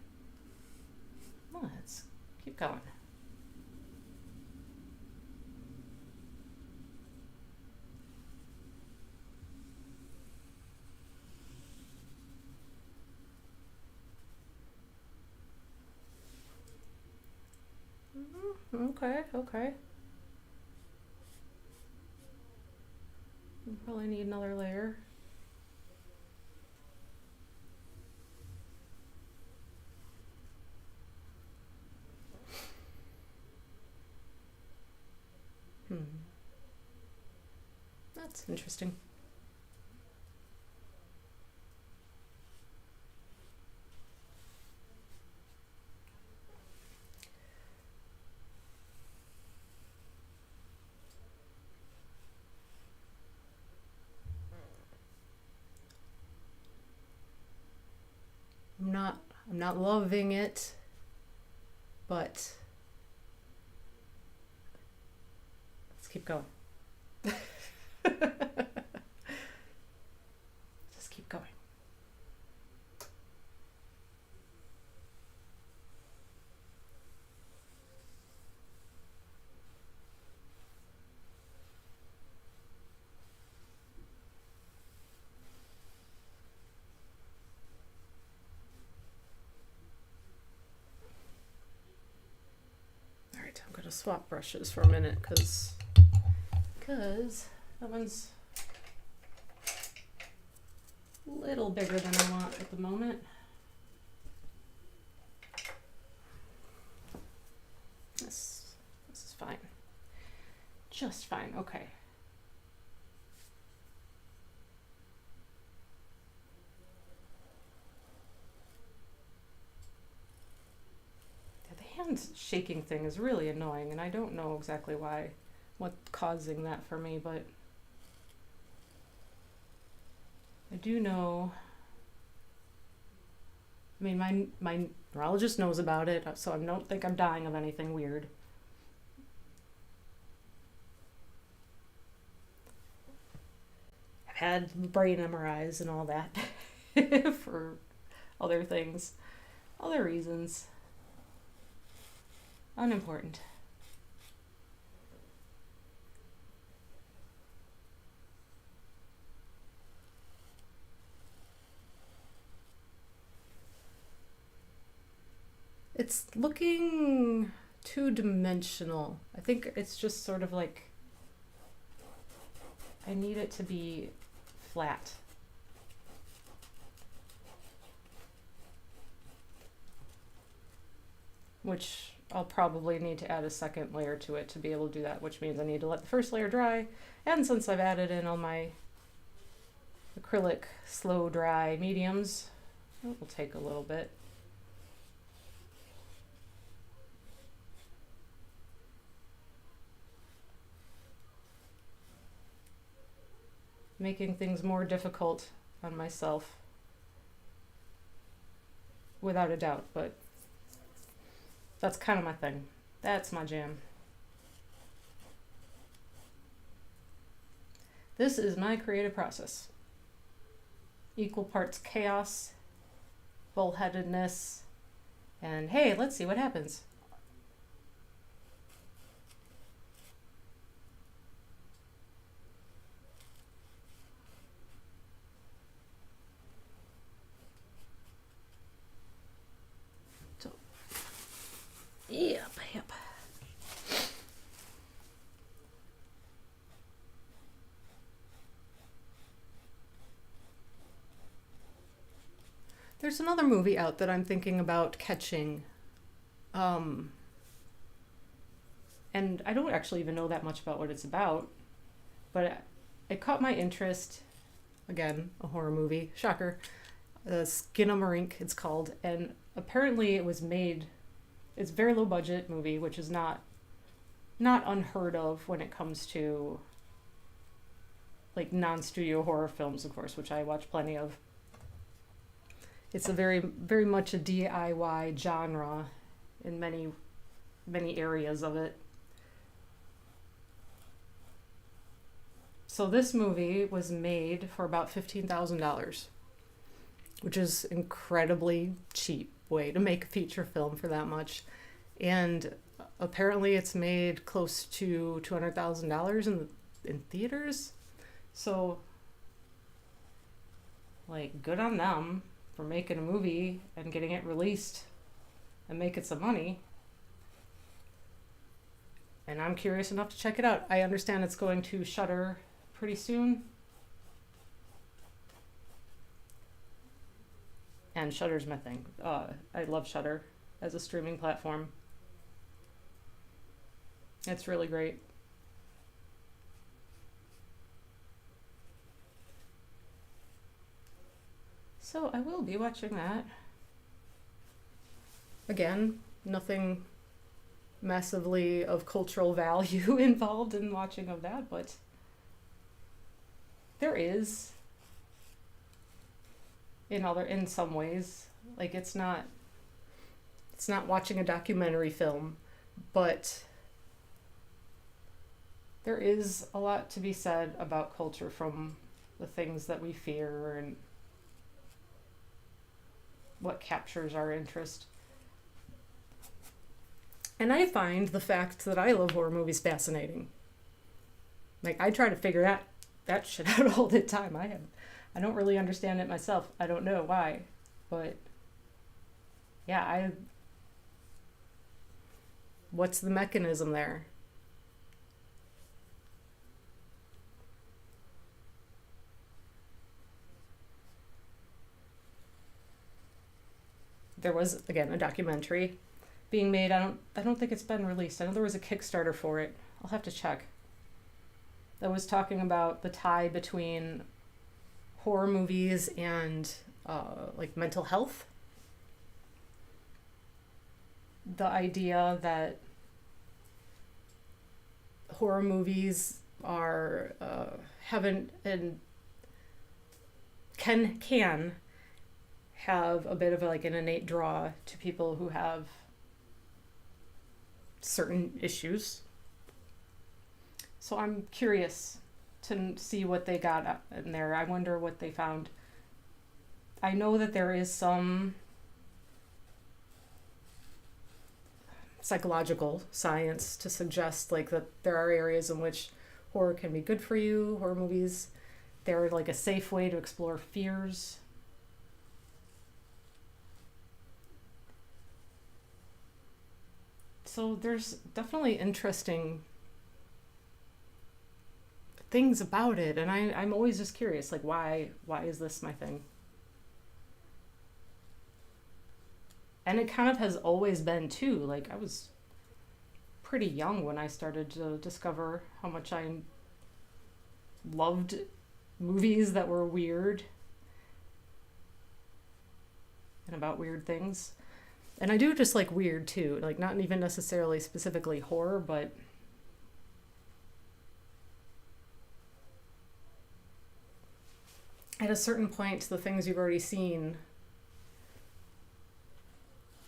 Let's keep going. Okay. We'll probably need another layer. That's interesting. I'm not loving it, but let's keep going. Just keep going. right, I'm gonna swap brushes for a minute because that one's a little bigger than I want at the moment. This is fine. Just fine, okay. The hand shaking thing is really annoying, and I don't know exactly what's causing that for me, but I do know, I mean, my neurologist knows about it, so I don't think I'm dying of anything weird. I've had brain MRIs and all that for other things, other reasons. Unimportant. It's looking two-dimensional. I think it's just sort of like, I need it to be flat. Which I'll probably need to add a second layer to it to be able to do that, which means I need to let the first layer dry. And since I've added in all my acrylic slow dry mediums, it will take a little bit. Making things more difficult on myself, without a doubt, but that's kind of my thing. That's my jam. This is my creative process. Equal parts chaos, bullheadedness, and hey, let's see what happens. Yep. There's another movie out that I'm thinking about catching. And I don't actually even know that much about what it's about, but it caught my interest. Again, a horror movie. Shocker. Skinamarink, it's called. And apparently it was made... It's a very low budget movie, which is not unheard of when it comes to like non-studio horror films, of course, which I watch plenty of. It's a very much a DIY genre in many areas of it. So this movie was made for about $15,000, which is incredibly cheap way to make a feature film for that much. And apparently it's made close to $200,000 in theaters. So like, good on them for making a movie and getting it released and making some money. And I'm curious enough to check it out. I understand it's going to Shudder pretty soon. And Shudder's my thing. I love Shudder as a streaming platform. It's really great. So I will be watching that. Again, nothing massively of cultural value involved in watching of that, but there is in some ways. Like, it's not watching a documentary film, but there is a lot to be said about culture from the things that we fear and what captures our interest. And I find the fact that I love horror movies fascinating. Like, I try to figure that shit out all the time. I don't really understand it myself. I don't know why, but yeah, What's the mechanism there? There was, again, a documentary being made. I don't think it's been released. I know there was a Kickstarter for it. I'll have to check. That was talking about the tie between horror movies and like mental health. The idea that horror movies are haven't and can have a bit of like an innate draw to people who have certain issues. So I'm curious to see what they got in there. I wonder what they found. I know that there is some psychological science to suggest like that there are areas in which horror can be good for you. Horror movies, they're like a safe way to explore fears. So there's definitely interesting things about it, and I'm always just curious, like why is this my thing? And it kind of has always been too. Like I was pretty young when I started to discover how much I loved movies that were weird and about weird things. And I do just like weird too, like not even necessarily specifically horror, but at a certain point, the things you've already seen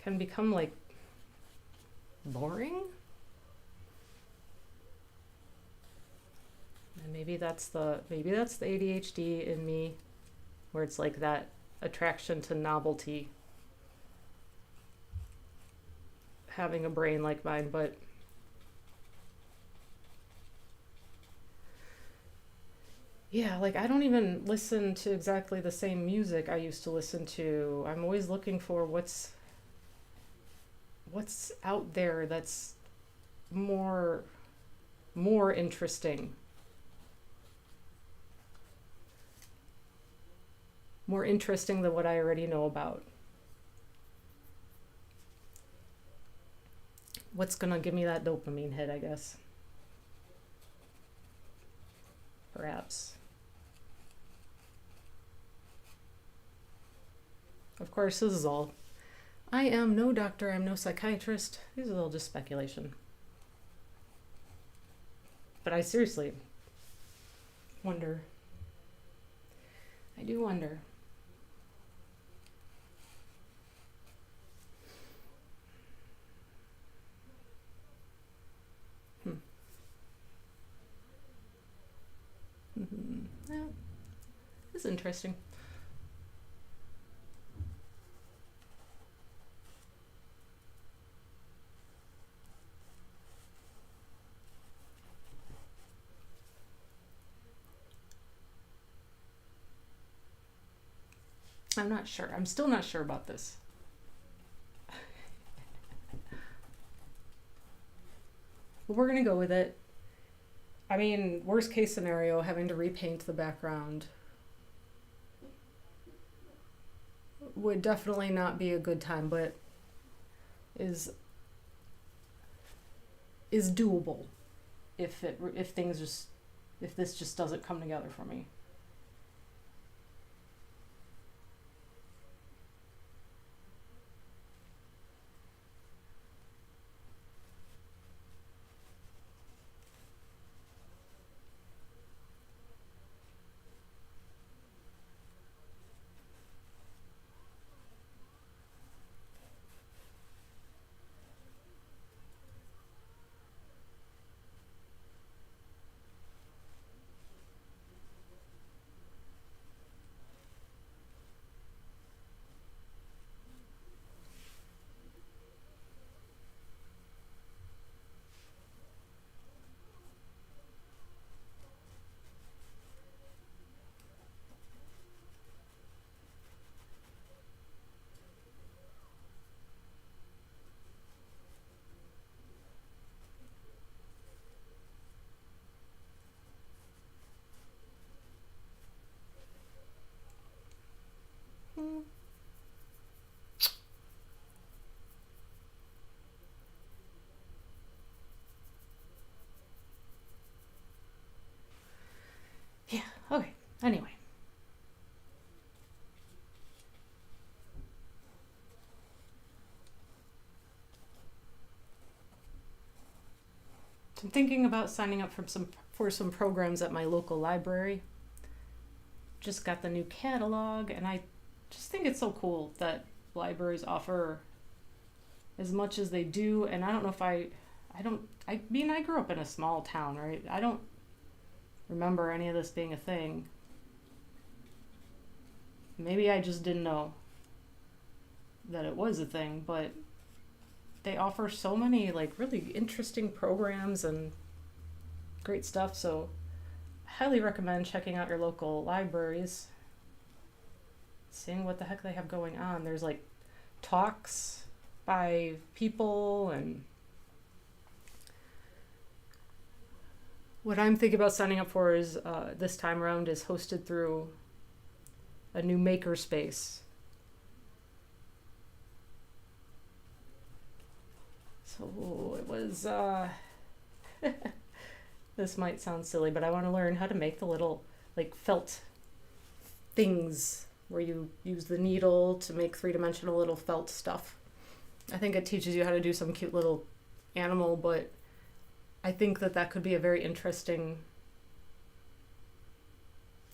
can become like boring. And maybe that's the ADHD in me, where it's like that attraction to novelty, having a brain like mine. But yeah, like I don't even listen to exactly the same music I used to listen to. I'm always looking for what's out there that's more interesting. More interesting than what I already know about. What's gonna give me that dopamine hit, I guess. Perhaps. Of course, this is all. I am no doctor, I'm no psychiatrist. These are all just speculation. But I seriously wonder. I do wonder. Yeah, this is interesting. I'm not sure. I'm still not sure about this. But we're gonna go with it. I mean, worst case scenario, having to repaint the background would definitely not be a good time, but is doable if this just doesn't come together for me. Okay, anyway. I'm thinking about signing up for some programs at my local library. Just got the new catalog, and I just think it's so cool that libraries offer as much as they do. And I don't know if I mean, I grew up in a small town, right? I don't remember any of this being a thing. Maybe I just didn't know that it was a thing, but they offer so many like really interesting programs and great stuff. So I highly recommend checking out your local libraries, seeing what the heck they have going on. There's like talks by people, and what I'm thinking about signing up for is this time around is hosted through a new makerspace. So it was, this might sound silly, but I want to learn how to make the little like felt things where you use the needle to make three-dimensional little felt stuff. I think it teaches you how to do some cute little animal, but I think that could be a very interesting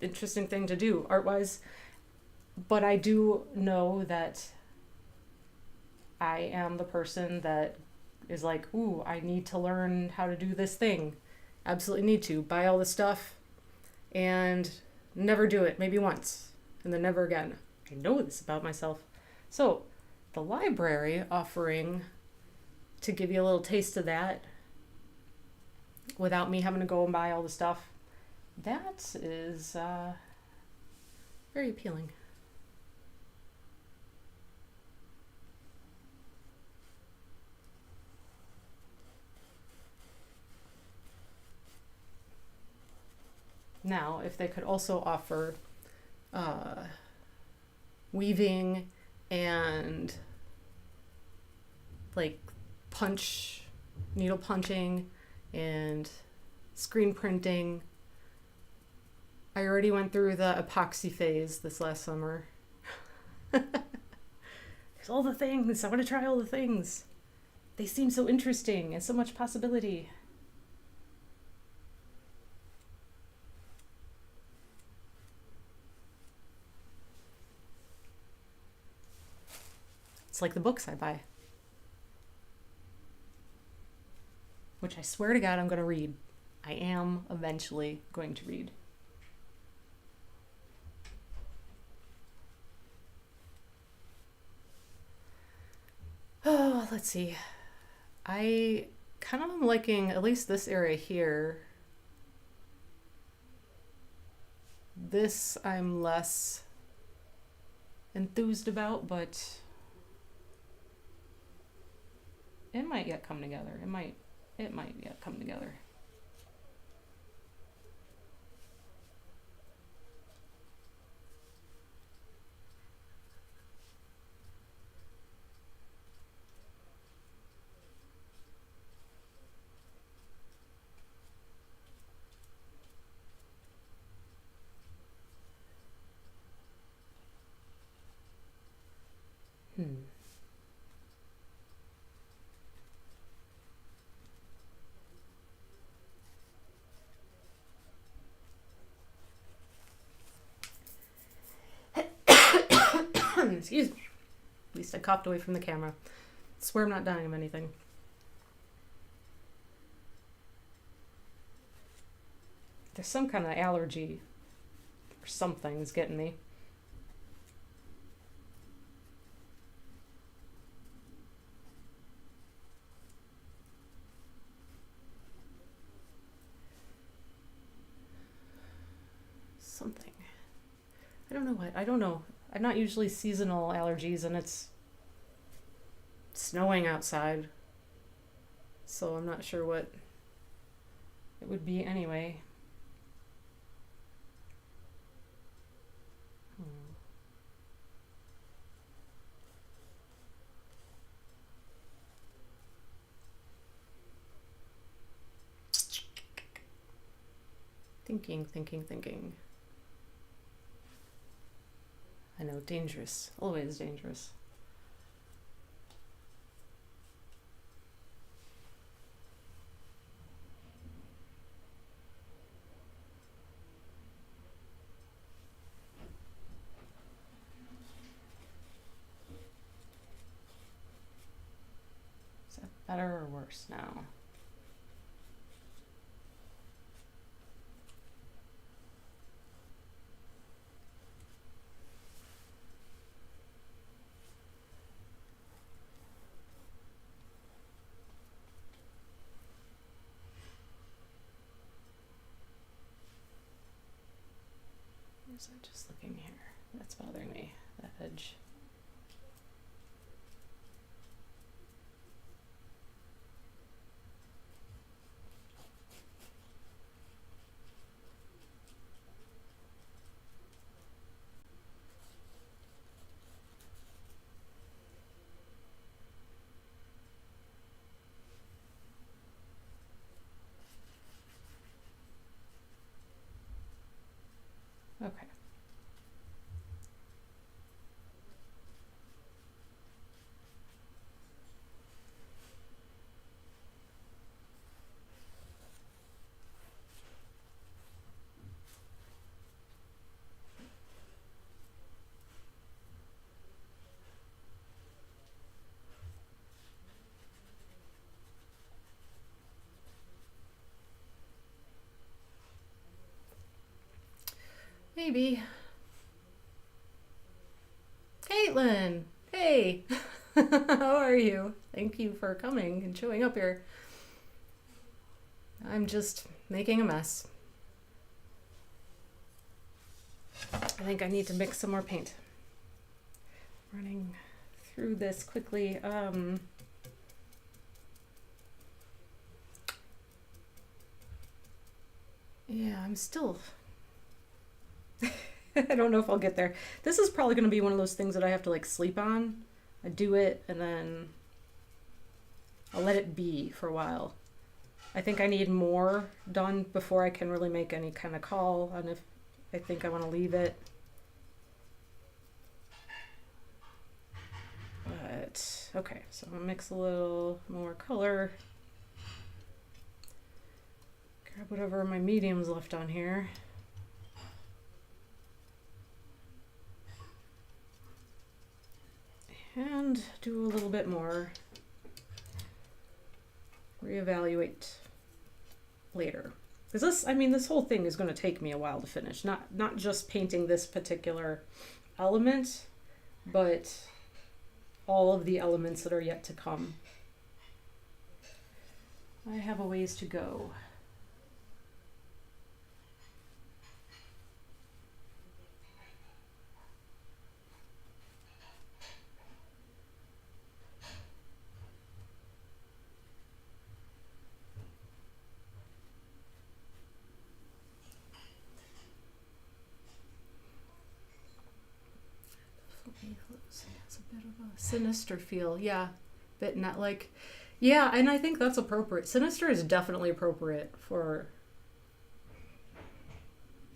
thing to do art-wise. But I do know that I am the person that is like, ooh, I need to learn how to do this thing. Absolutely need to. Buy all the stuff and never do it. Maybe once and then never again. I know this about myself. So the library offering to give you a little taste of that without me having to go and buy all the stuff, that is very appealing. Now, if they could also offer weaving and like needle punching and screen printing. I already went through the epoxy phase this last summer. There's all the things. I want to try all the things. They seem so interesting and so much possibility. It's like the books I buy, which I swear to God I'm going to read. I am eventually going to read. Oh, let's see. I kind of am liking at least this area here. This I'm less enthused about, but it might yet come together. It might yet come together. Excuse me. At least I coughed away from the camera. I swear I'm not dying of anything. There's some kind of allergy or something's getting me. Something. I don't know what. I don't know. I'm not usually seasonal allergies, and it's snowing outside, so I'm not sure what it would be anyway. Thinking. I know, dangerous, always dangerous. Is that better or worse now? So just looking here, that's bothering me, that edge. Okay. Maybe. Caitlin, hey, how are you? Thank you for coming and showing up here. I'm just making a mess. I think I need to mix some more paint. Running through this quickly. Yeah, I'm still... I don't know if I'll get there. This is probably going to be one of those things that I have to like sleep on. I do it and then I'll let it be for a while. I think I need more done before I can really make any kind of call on if I think I want to leave it. But okay, so I'm gonna mix a little more color. Grab whatever my medium's left on here. And do a little bit more. Reevaluate later. Because this, I mean, this whole thing is going to take me a while to finish. Not just painting this particular element, but all of the elements that are yet to come. I have a ways to go. It's a bit of a sinister feel, yeah, bit not like, yeah, and I think that's appropriate. Sinister is definitely appropriate for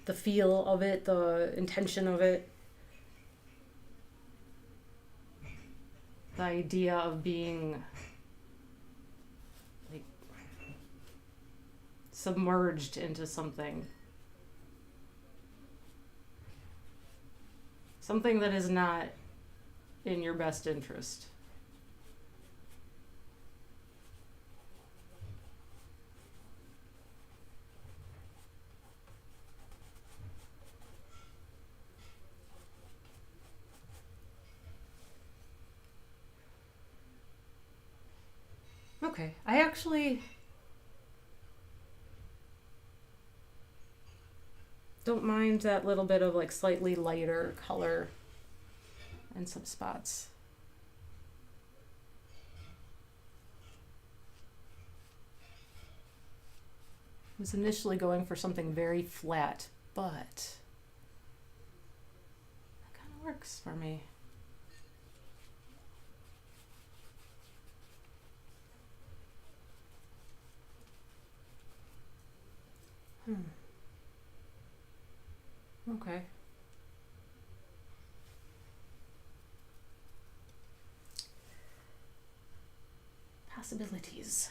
the feel of it, the intention of it, the idea of being like submerged into something that is not in your best interest. Okay, I actually don't mind that little bit of like slightly lighter color and some spots. I was initially going for something very flat, but that kind of works for me. Okay. Possibilities.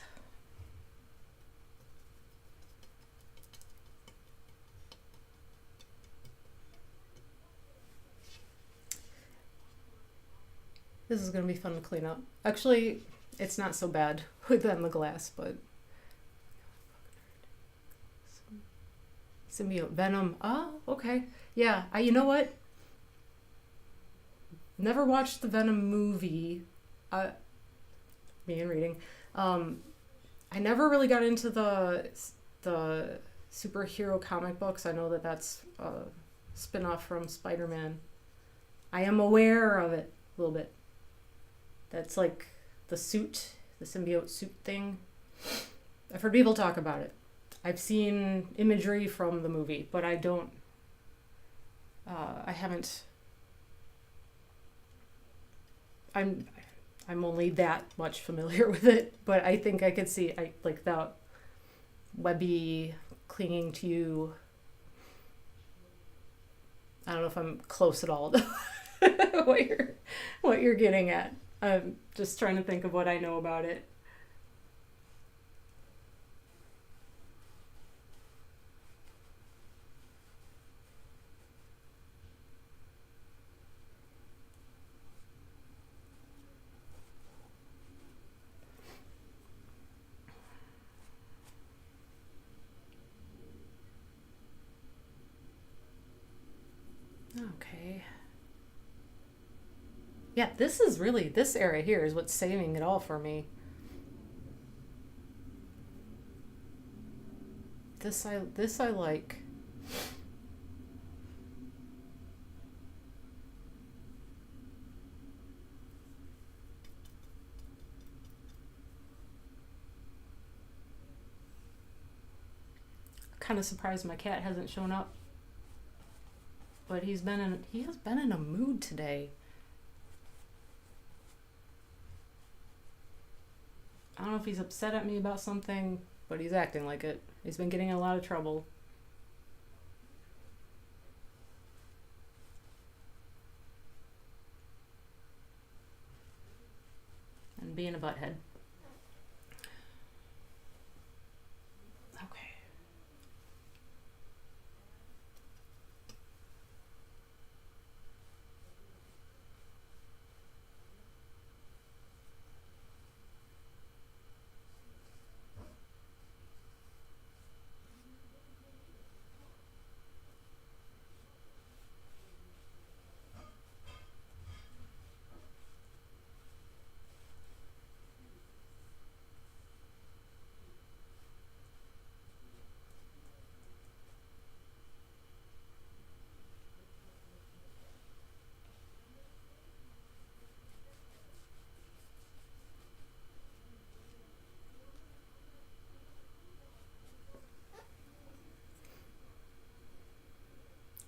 This is going to be fun to clean up. Actually, it's not so bad within the glass, but... Symbiote Venom. Oh, okay. Yeah, you know what? Never watched the Venom movie. Me and reading. I never really got into the superhero comic books. I know that that's a spin-off from Spider-Man. I am aware of it a little bit. That's like the suit, the symbiote suit thing. I've heard people talk about it. I've seen imagery from the movie, but I don't... I haven't... I'm only that much familiar with it, but I think I could see like that webby clinging to you. I don't know if I'm close at all to what you're getting at. I'm just trying to think of what I know about it. Okay. Yeah, this area here is what's saving it all for me. This I like. Kind of surprised my cat hasn't shown up. But he has been in a mood today. I don't know if he's upset at me about something, but he's acting like it. He's been getting in a lot of trouble. And being a butthead. Okay.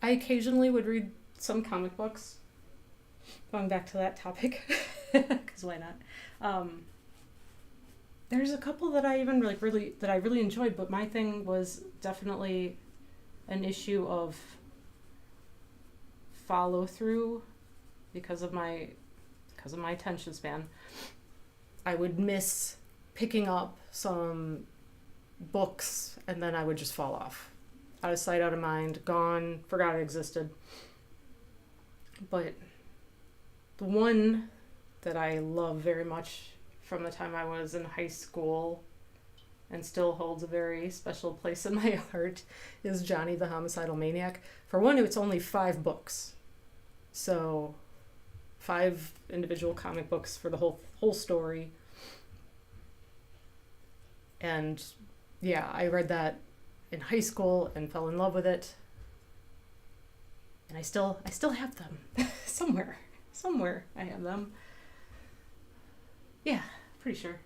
I occasionally would read some comic books. Going back to that topic, because why not? There's a couple that I even really enjoyed, but my thing was definitely an issue of follow through because of my attention span. I would miss picking up some books and then I would just fall off. Out of sight, out of mind, gone, forgot it existed. But the one that I love very much from the time I was in high school and still holds a very special place in my heart is Johnny the Homicidal Maniac. For one, it's only 5 books. So 5 individual comic books for the whole story. And yeah, I read that in high school and fell in love with it. And I still have them. Somewhere I have them. Yeah, pretty sure.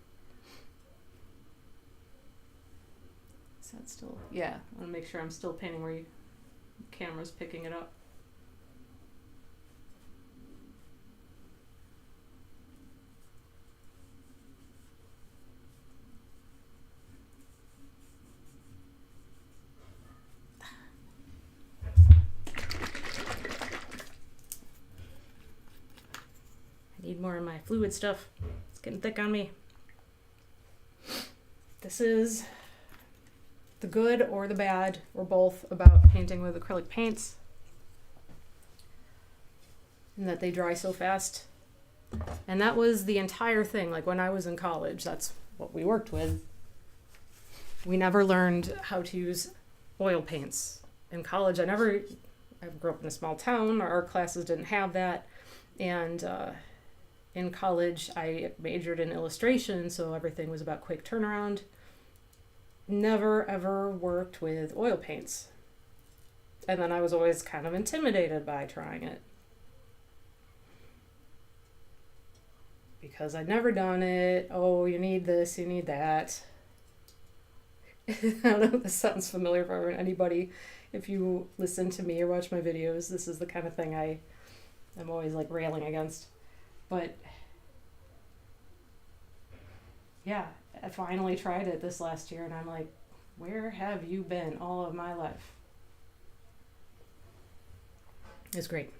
Is that still? Yeah, I want to make sure I'm still painting where the camera's picking it up. Need more of my fluid stuff. It's getting thick on me. this is the good or the bad or both about painting with acrylic paints, and that they dry so fast. And that was the entire thing. Like when I was in college, that's what we worked with. We never learned how to use oil paints. In college, I grew up in a small town. Our art classes didn't have that. And in college, I majored in illustration, so everything was about quick turnaround. Never ever worked with oil paints. And then I was always kind of intimidated by trying it, because I'd never done it. Oh, you need this, you need that. I don't know if this sounds familiar for anybody. If you listen to me or watch my videos, this is the kind of thing I'm always like railing against. But yeah, I finally tried it this last year, and I'm like, where have you been all of my life? It's great.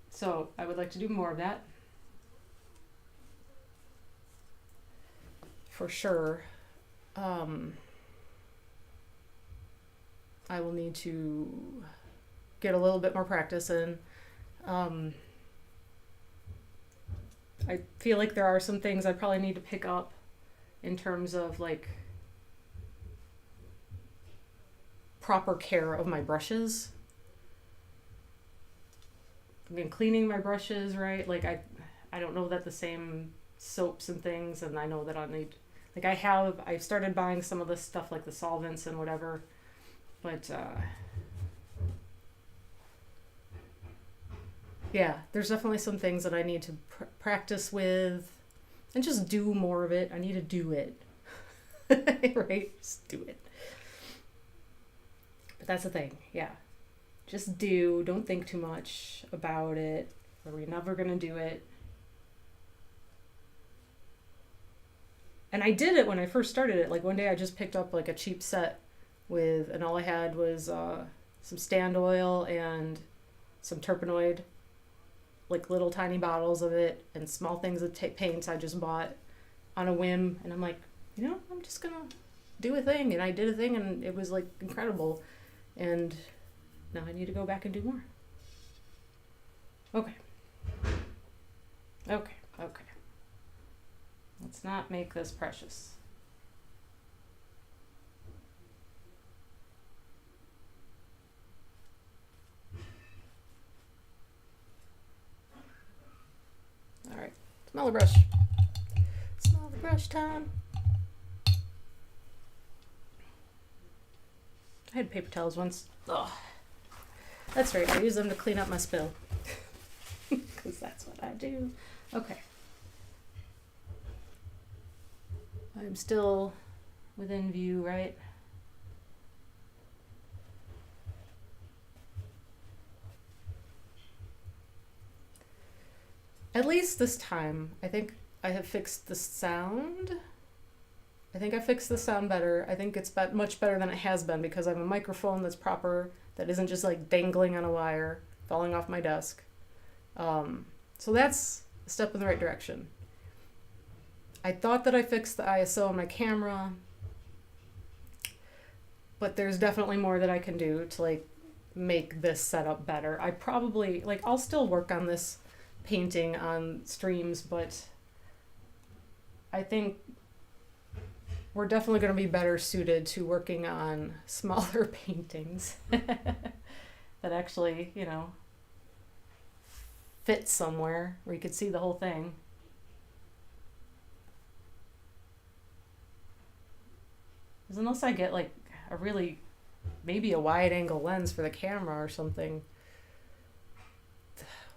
So I would like to do more of that. For sure. I will need to get a little bit more practice in. I feel like there are some things I probably need to pick up in terms of like proper care of my brushes. I mean, cleaning my brushes, right? Like I don't know that the same soaps and things, and I know that I'll need, like I've started buying some of this stuff like the solvents and whatever, but yeah, there's definitely some things that I need to practice with and just do more of it. I need to do it. Right? Just do it. But that's the thing. Yeah. Just do. Don't think too much about it, or we're never going to do it. And I did it when I first started it. Like one day I just picked up like a cheap set and all I had was some stand oil and some Turpenoid, like little tiny bottles of it, and small things of paints I just bought on a whim. And I'm like, I'm just gonna do a thing. And I did a thing, and it was like incredible. And now I need to go back and do more. Okay. Let's not make this precious. All right, smell the brush. Smell the brush time. I had paper towels once. Ugh. That's right, I use them to clean up my spill. Because that's what I do. Okay. I'm still within view, right? At least this time, I think I have fixed the sound. I think I fixed the sound better. I think it's much better than it has been, because I have a microphone that's proper, that isn't just like dangling on a wire, falling off my desk. So that's a step in the right direction. I thought that I fixed the ISO on my camera, but there's definitely more that I can do to like make this setup better. I probably, like, I'll still work on this painting on streams, but I think we're definitely going to be better suited to working on smaller paintings that actually, fit somewhere where you could see the whole thing. Because unless I get like maybe a wide angle lens for the camera or something,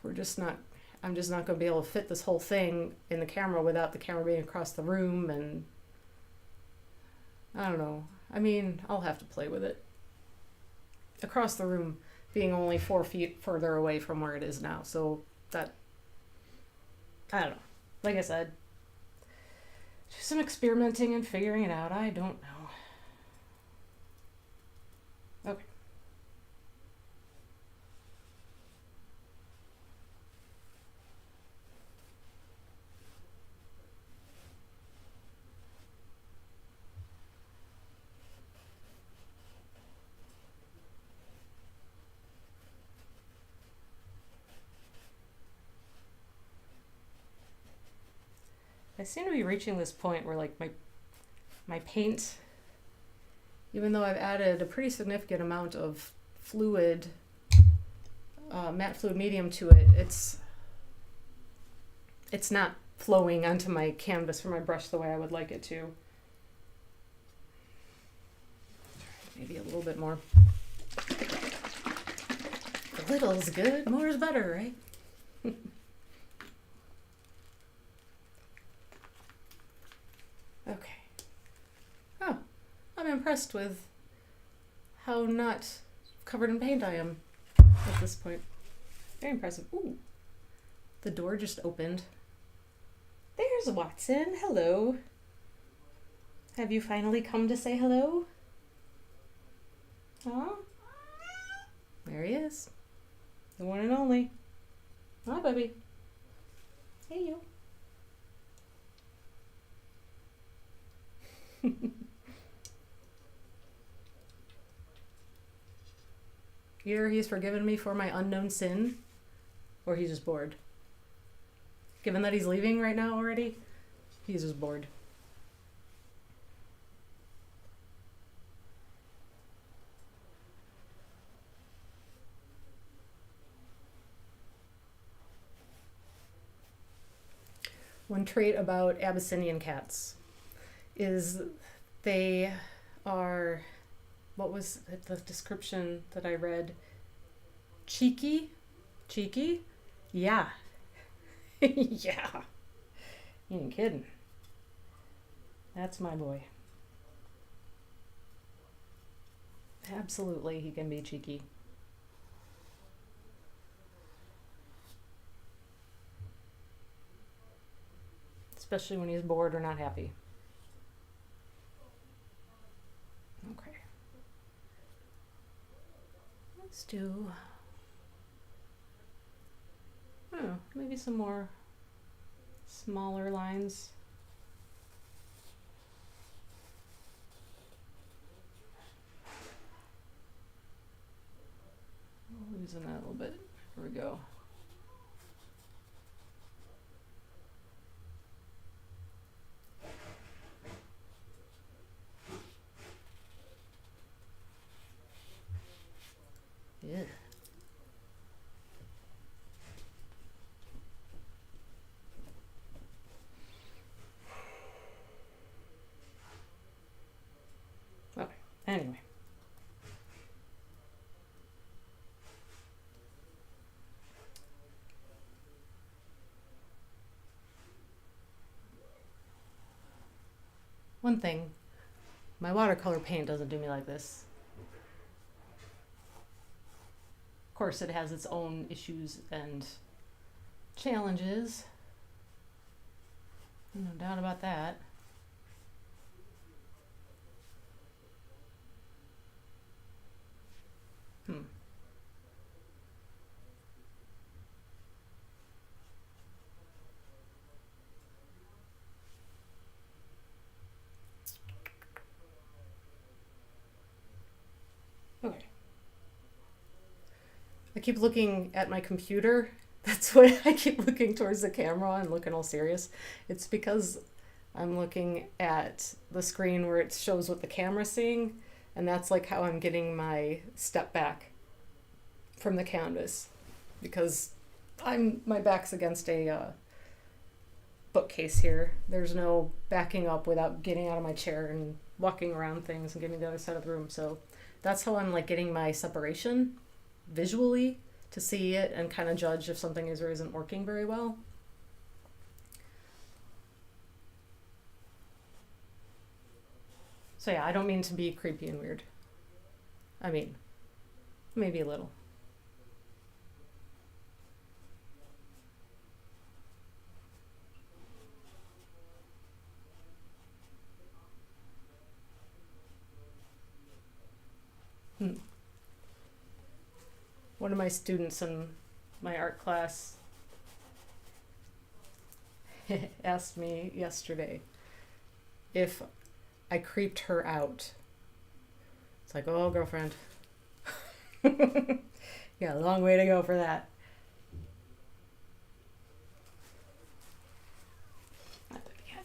I'm just not going to be able to fit this whole thing in the camera without the camera being across the room, and I don't know. I mean, I'll have to play with it. Across the room being only 4 feet further away from where it is now, so that, I don't know. Like I said, do some experimenting and figuring it out. I don't know. Okay. I seem to be reaching this point where like my paint, even though I've added a pretty significant amount of fluid, matte fluid medium to it, it's not flowing onto my canvas for my brush the way I would like it to. Maybe a little bit more. A little's good, more is better, right? Okay. Oh, I'm impressed with how not covered in paint I am at this point. Very impressive. Ooh, the door just opened. There's Watson. Hello. Have you finally come to say hello? Huh? There he is. The one and only. Hi, baby. Hey, you. Either he's forgiven me for my unknown sin, or he's just bored. Given that he's leaving right now already, he's just bored. One trait about Abyssinian cats is they are, what was the description that I read? Cheeky? Cheeky? Yeah. Yeah. You ain't kidding. That's my boy. Absolutely, he can be cheeky. Especially when he's bored or not happy. Okay. Let's do, maybe some more smaller lines. Losing that a little bit. Here we go. Yeah. Okay, anyway. One thing, my watercolor paint doesn't do me like this. Of course, it has its own issues and challenges. No doubt about that. Okay. I keep looking at my computer. That's why I keep looking towards the camera and looking all serious. It's because I'm looking at the screen where it shows what the camera's seeing, and that's like how I'm getting my step back from the canvas, because my back's against a bookcase here. There's no backing up without getting out of my chair and walking around things and getting to the other side of the room. So that's how I'm like getting my separation visually to see it and kind of judge if something is or isn't working very well. So yeah, I don't mean to be creepy and weird. I mean, maybe a little. One of my students in my art class asked me yesterday if I creeped her out. It's like, oh, girlfriend. You got a long way to go for that. Not that bad.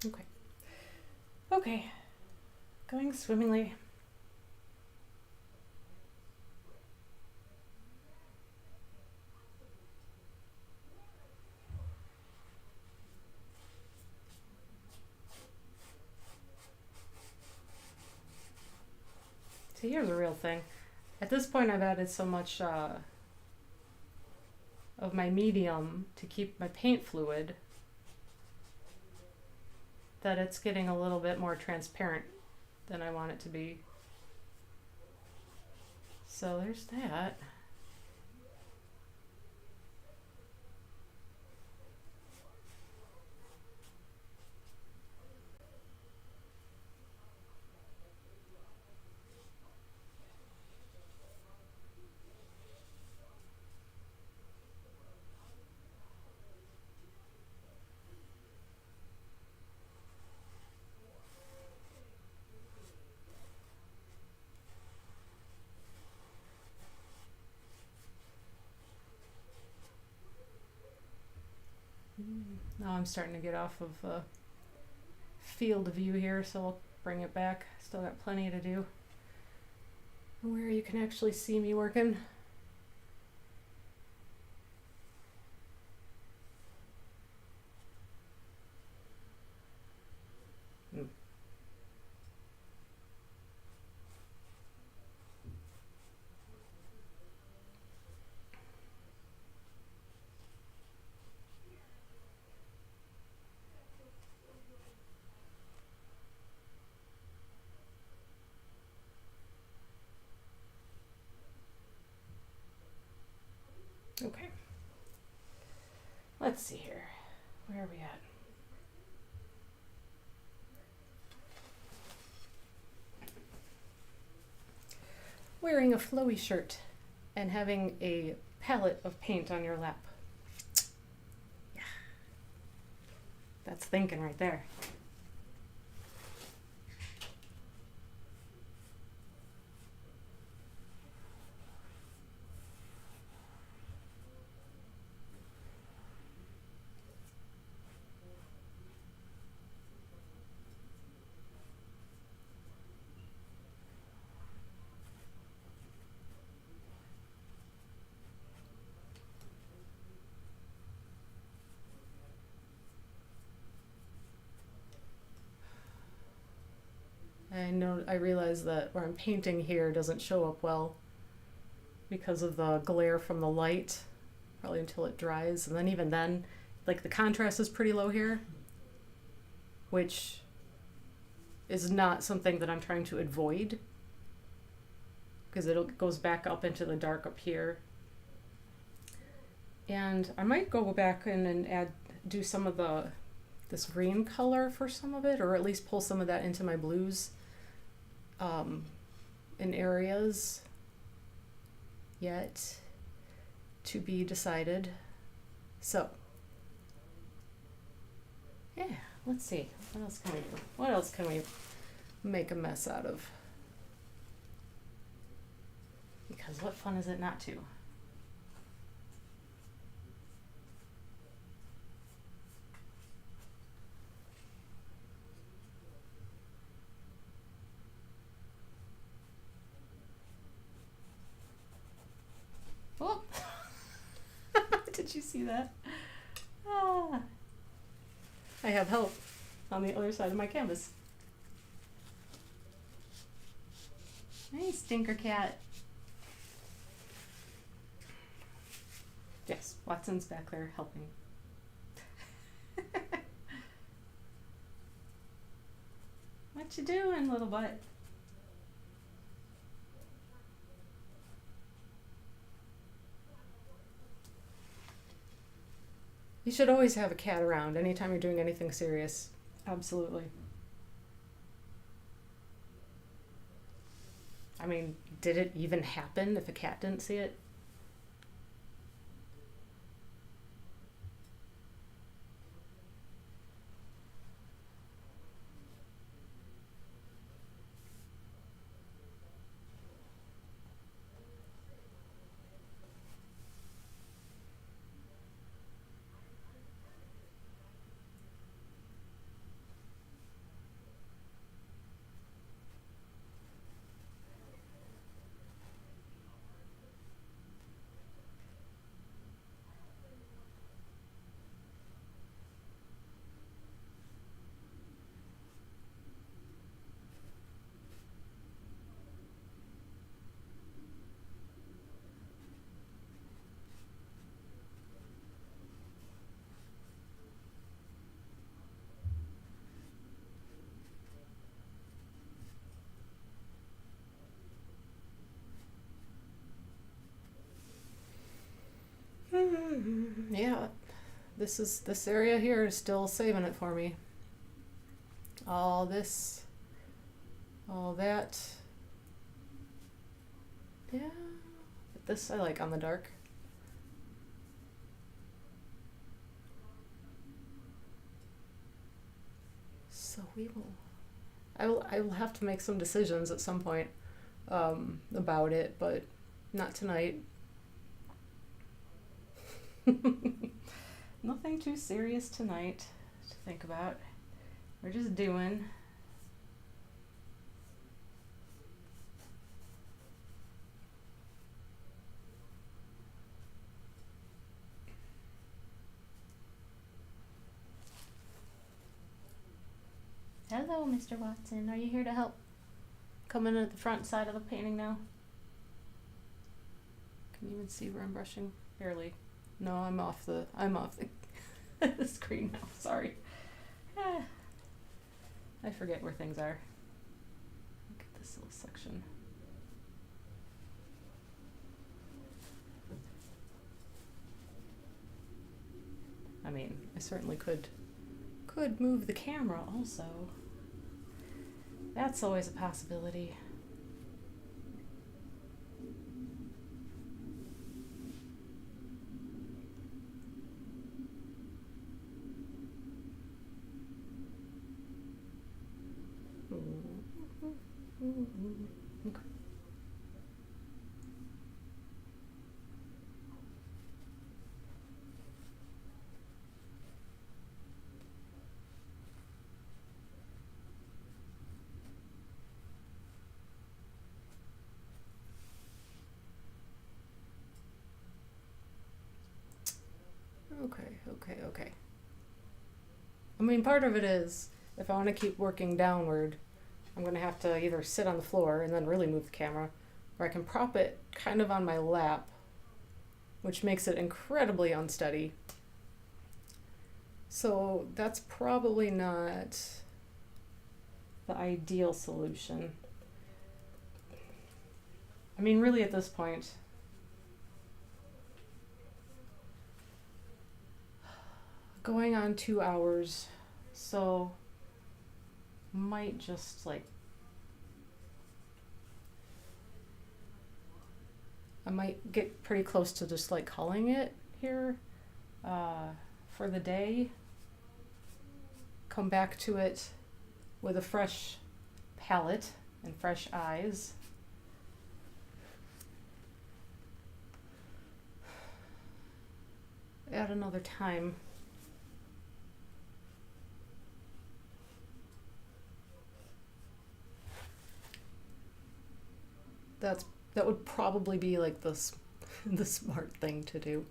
Okay. Okay. Going swimmingly. See, here's a real thing. At this point, I've added so much of my medium to keep my paint fluid that it's getting a little bit more transparent than I want it to be. So there's that. Now I'm starting to get off of field view here, so I'll bring it back. Still got plenty to do. Where you can actually see me working. Okay. Let's see here. Where are we at? Wearing a flowy shirt and having a palette of paint on your lap. Yeah. That's thinking right there. I realize that where I'm painting here doesn't show up well because of the glare from the light, probably until it dries. And then even then, like the contrast is pretty low here, which is not something that I'm trying to avoid because it goes back up into the dark up here. And I might go back in and do some of this green color for some of it, or at least pull some of that into my blues in areas yet to be decided. So yeah, let's see, what else can we do? What else can we make a mess out of? Because what fun is it not to? Oh, did you see that? Ah. I have help on the other side of my canvas. Hey, stinker cat. Yes, Watson's back there helping. What you doing, little butt? You should always have a cat around anytime you're doing anything serious. Absolutely. I mean, did it even happen if a cat didn't see it? Yeah, this area here is still saving it for me. All this, all that. Yeah, but this I like on the dark. So I will have to make some decisions at some point about it, but not tonight. Nothing too serious tonight to think about. We're just doing. Hello, Mr. Watson. Are you here to help? Come in at the front side of the painting now. Can you even see where I'm brushing? Barely. No, I'm off the the screen now. Sorry. I forget where things are. Look at this little section. I mean, I certainly could move the camera also. That's always a possibility. Okay. Okay. I mean, part of it is, if I want to keep working downward, I'm going to have to either sit on the floor and then really move the camera, or I can prop it kind of on my lap, which makes it incredibly unsteady. So that's probably not the ideal solution. I mean, really at this point, going on 2 hours, so might just like, I might get pretty close to just like calling it here for the day. Come back to it with a fresh palette and fresh eyes. At another time. That would probably be like the smart thing to do.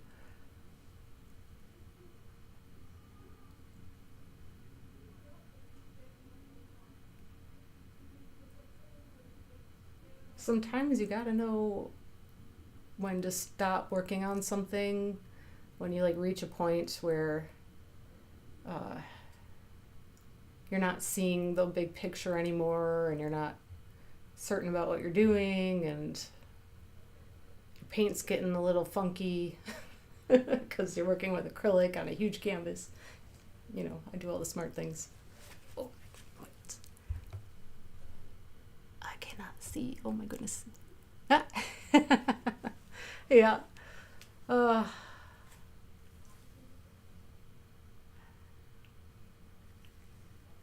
Sometimes you gotta know when to stop working on something, when you like reach a point where you're not seeing the big picture anymore, and you're not certain about what you're doing, and your paint's getting a little funky because you're working with acrylic on a huge canvas. You know, I do all the smart things. Oh, what? I cannot see. Oh my goodness. Ah. Yeah.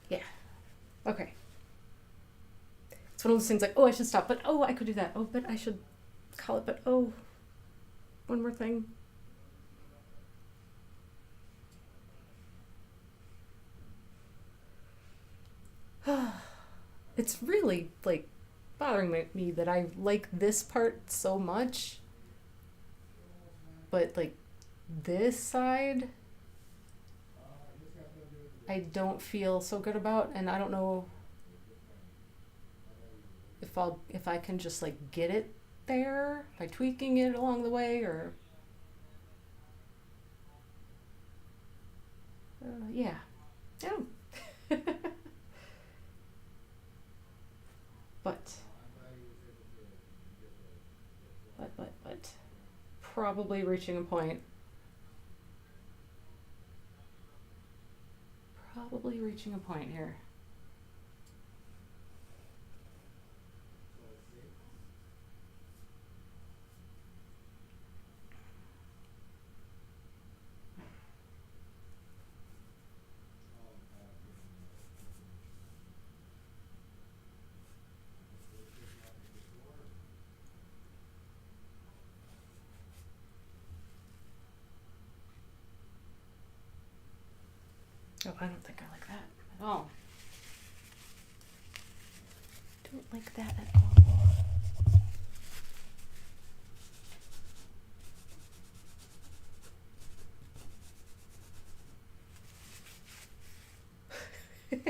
Yeah. Okay. It's one of those things like, oh, I should stop, but oh, I could do that. Oh, but I should call it, but oh, one more thing. It's really like bothering me that I like this part so much, but like this side I don't feel so good about, and I don't know if I can just like get it there by tweaking it along the way, or yeah. But probably reaching a point probably reaching a point here. Oh, I don't think I like that at all. Don't like that at all.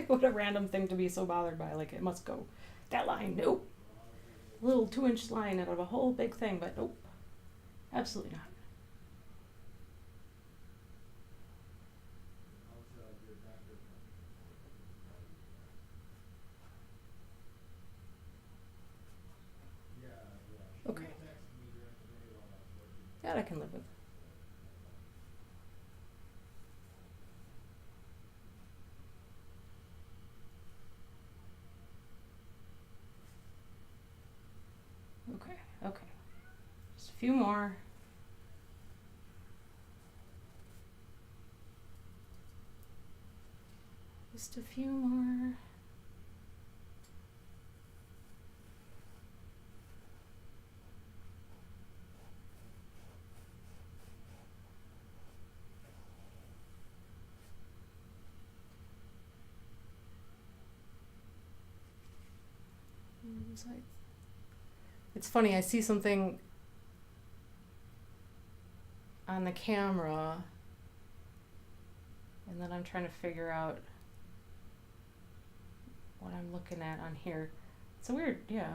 What a random thing to be so bothered by. Like, it must go that line. Nope. A little 2-inch line out of a whole big thing, but nope. Absolutely not. Okay. That I can live with. Okay, okay. Just a few more. Just a few more. It's funny, I see something on the camera and then I'm trying to figure out what I'm looking at on here. It's a weird, yeah.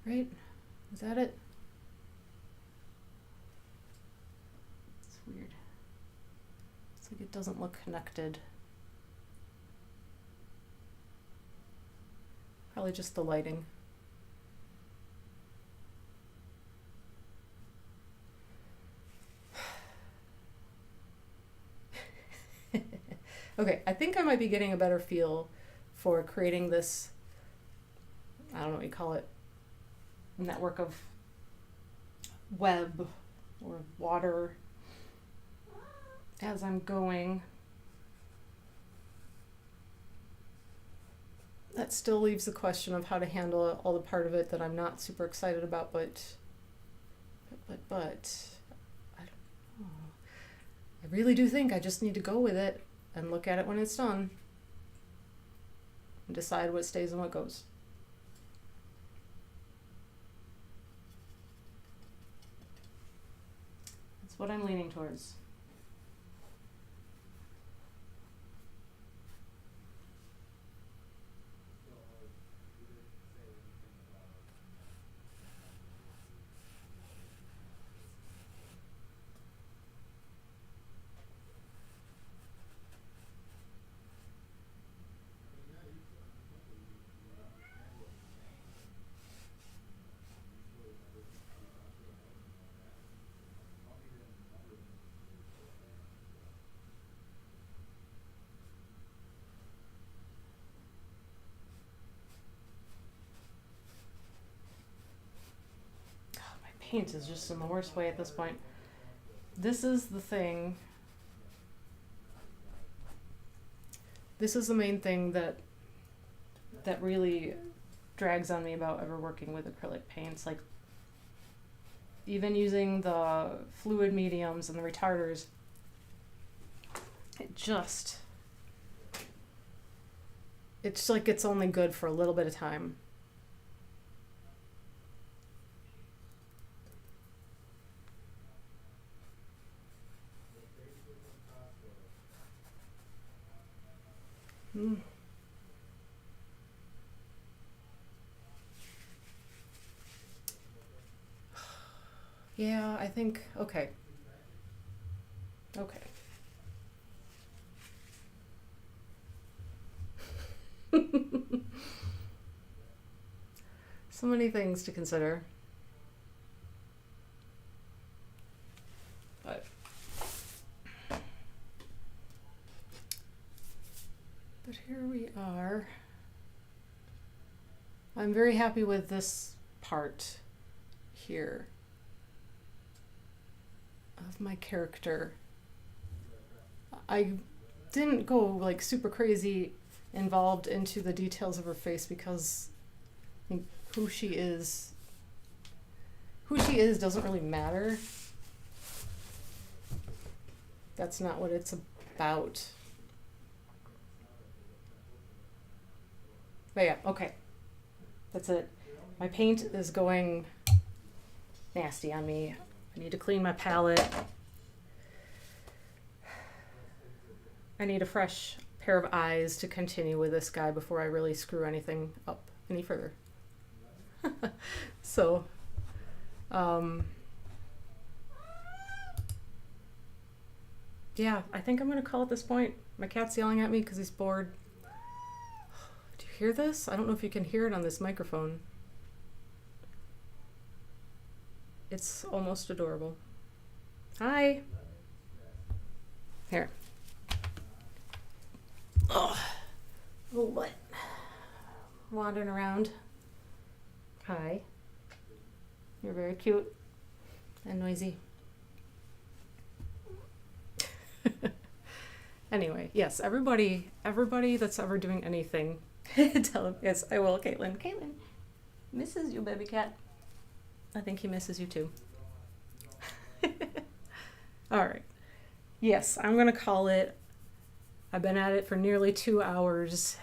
Right? Is that it? It's weird. It's like it doesn't look connected. Probably just the lighting. Okay, I think I might be getting a better feel for creating this, I don't know what you call it, network of web or water as I'm going. That still leaves the question of how to handle all the part of it that I'm not super excited about, but I don't know. I really do think I just need to go with it and look at it when it's done and decide what stays and what goes. That's what I'm leaning towards. Paint is just in the worst way at this point. This is the thing. This is the main thing that really drags on me about ever working with acrylic paints. Like, even using the fluid mediums and the retarders, it's like it's only good for a little bit of time. Yeah, I think, okay. Okay. So many things to consider. I'm very happy with this part here of my character. I didn't go like super crazy involved into the details of her face because I think who she is doesn't really matter. That's not what it's about. But yeah, okay. That's it. My paint is going nasty on me. I need to clean my palette. I need a fresh pair of eyes to continue with this guy before I really screw anything up any further. So, yeah, I think I'm gonna call at this point. My cat's yelling at me because he's bored. Do you hear this? I don't know if you can hear it on this microphone. It's almost adorable. Hi. Here. Oh, what? Wandering around. Hi. You're very cute and noisy. Anyway, yes, everybody that's ever doing anything, tell him, yes, I will, Caitlin. Caitlin misses you, baby cat. I think he misses you too. All right. Yes, I'm going to call it. I've been at it for nearly 2 hours,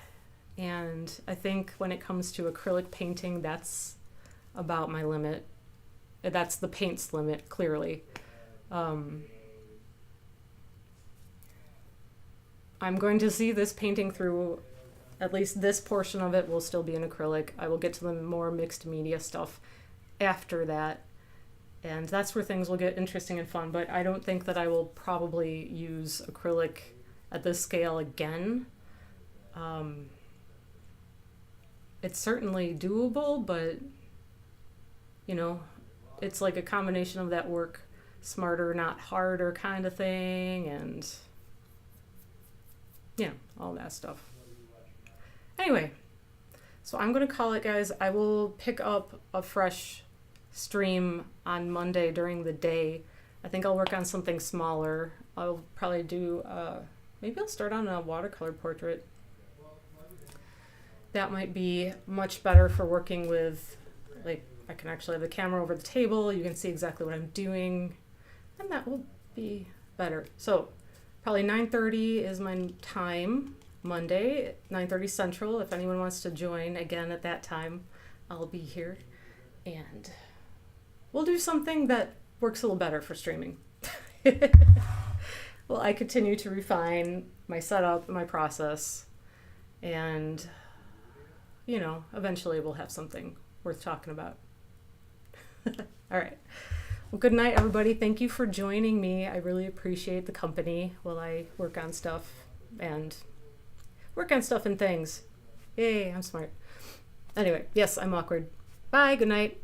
and I think when it comes to acrylic painting, that's about my limit. That's the paint's limit, clearly. I'm going to see this painting through. At least this portion of it will still be in acrylic. I will get to the more mixed media stuff after that, and that's where things will get interesting and fun, but I don't think that I will probably use acrylic at this scale again. It's certainly doable, but you know, it's like a combination of that work smarter, not harder kind of thing, and yeah, all that stuff. Anyway, so I'm going to call it, guys. I will pick up a fresh stream on Monday during the day. I think I'll work on something smaller. I'll probably do, maybe I'll start on a watercolor portrait. That might be much better for working with, like, I can actually have the camera over the table. You can see exactly what I'm doing, and that will be better. So probably 9:30 is my time, Monday, 9:30 Central. If anyone wants to join again at that time, I'll be here. And we'll do something that works a little better for streaming. Well, I continue to refine my setup, my process, and, you know, eventually we'll have something worth talking about. All right. Well, good night, everybody. Thank you for joining me. I really appreciate the company while I work on stuff and things. Yay, I'm smart. Anyway, yes, I'm awkward. Bye, good night.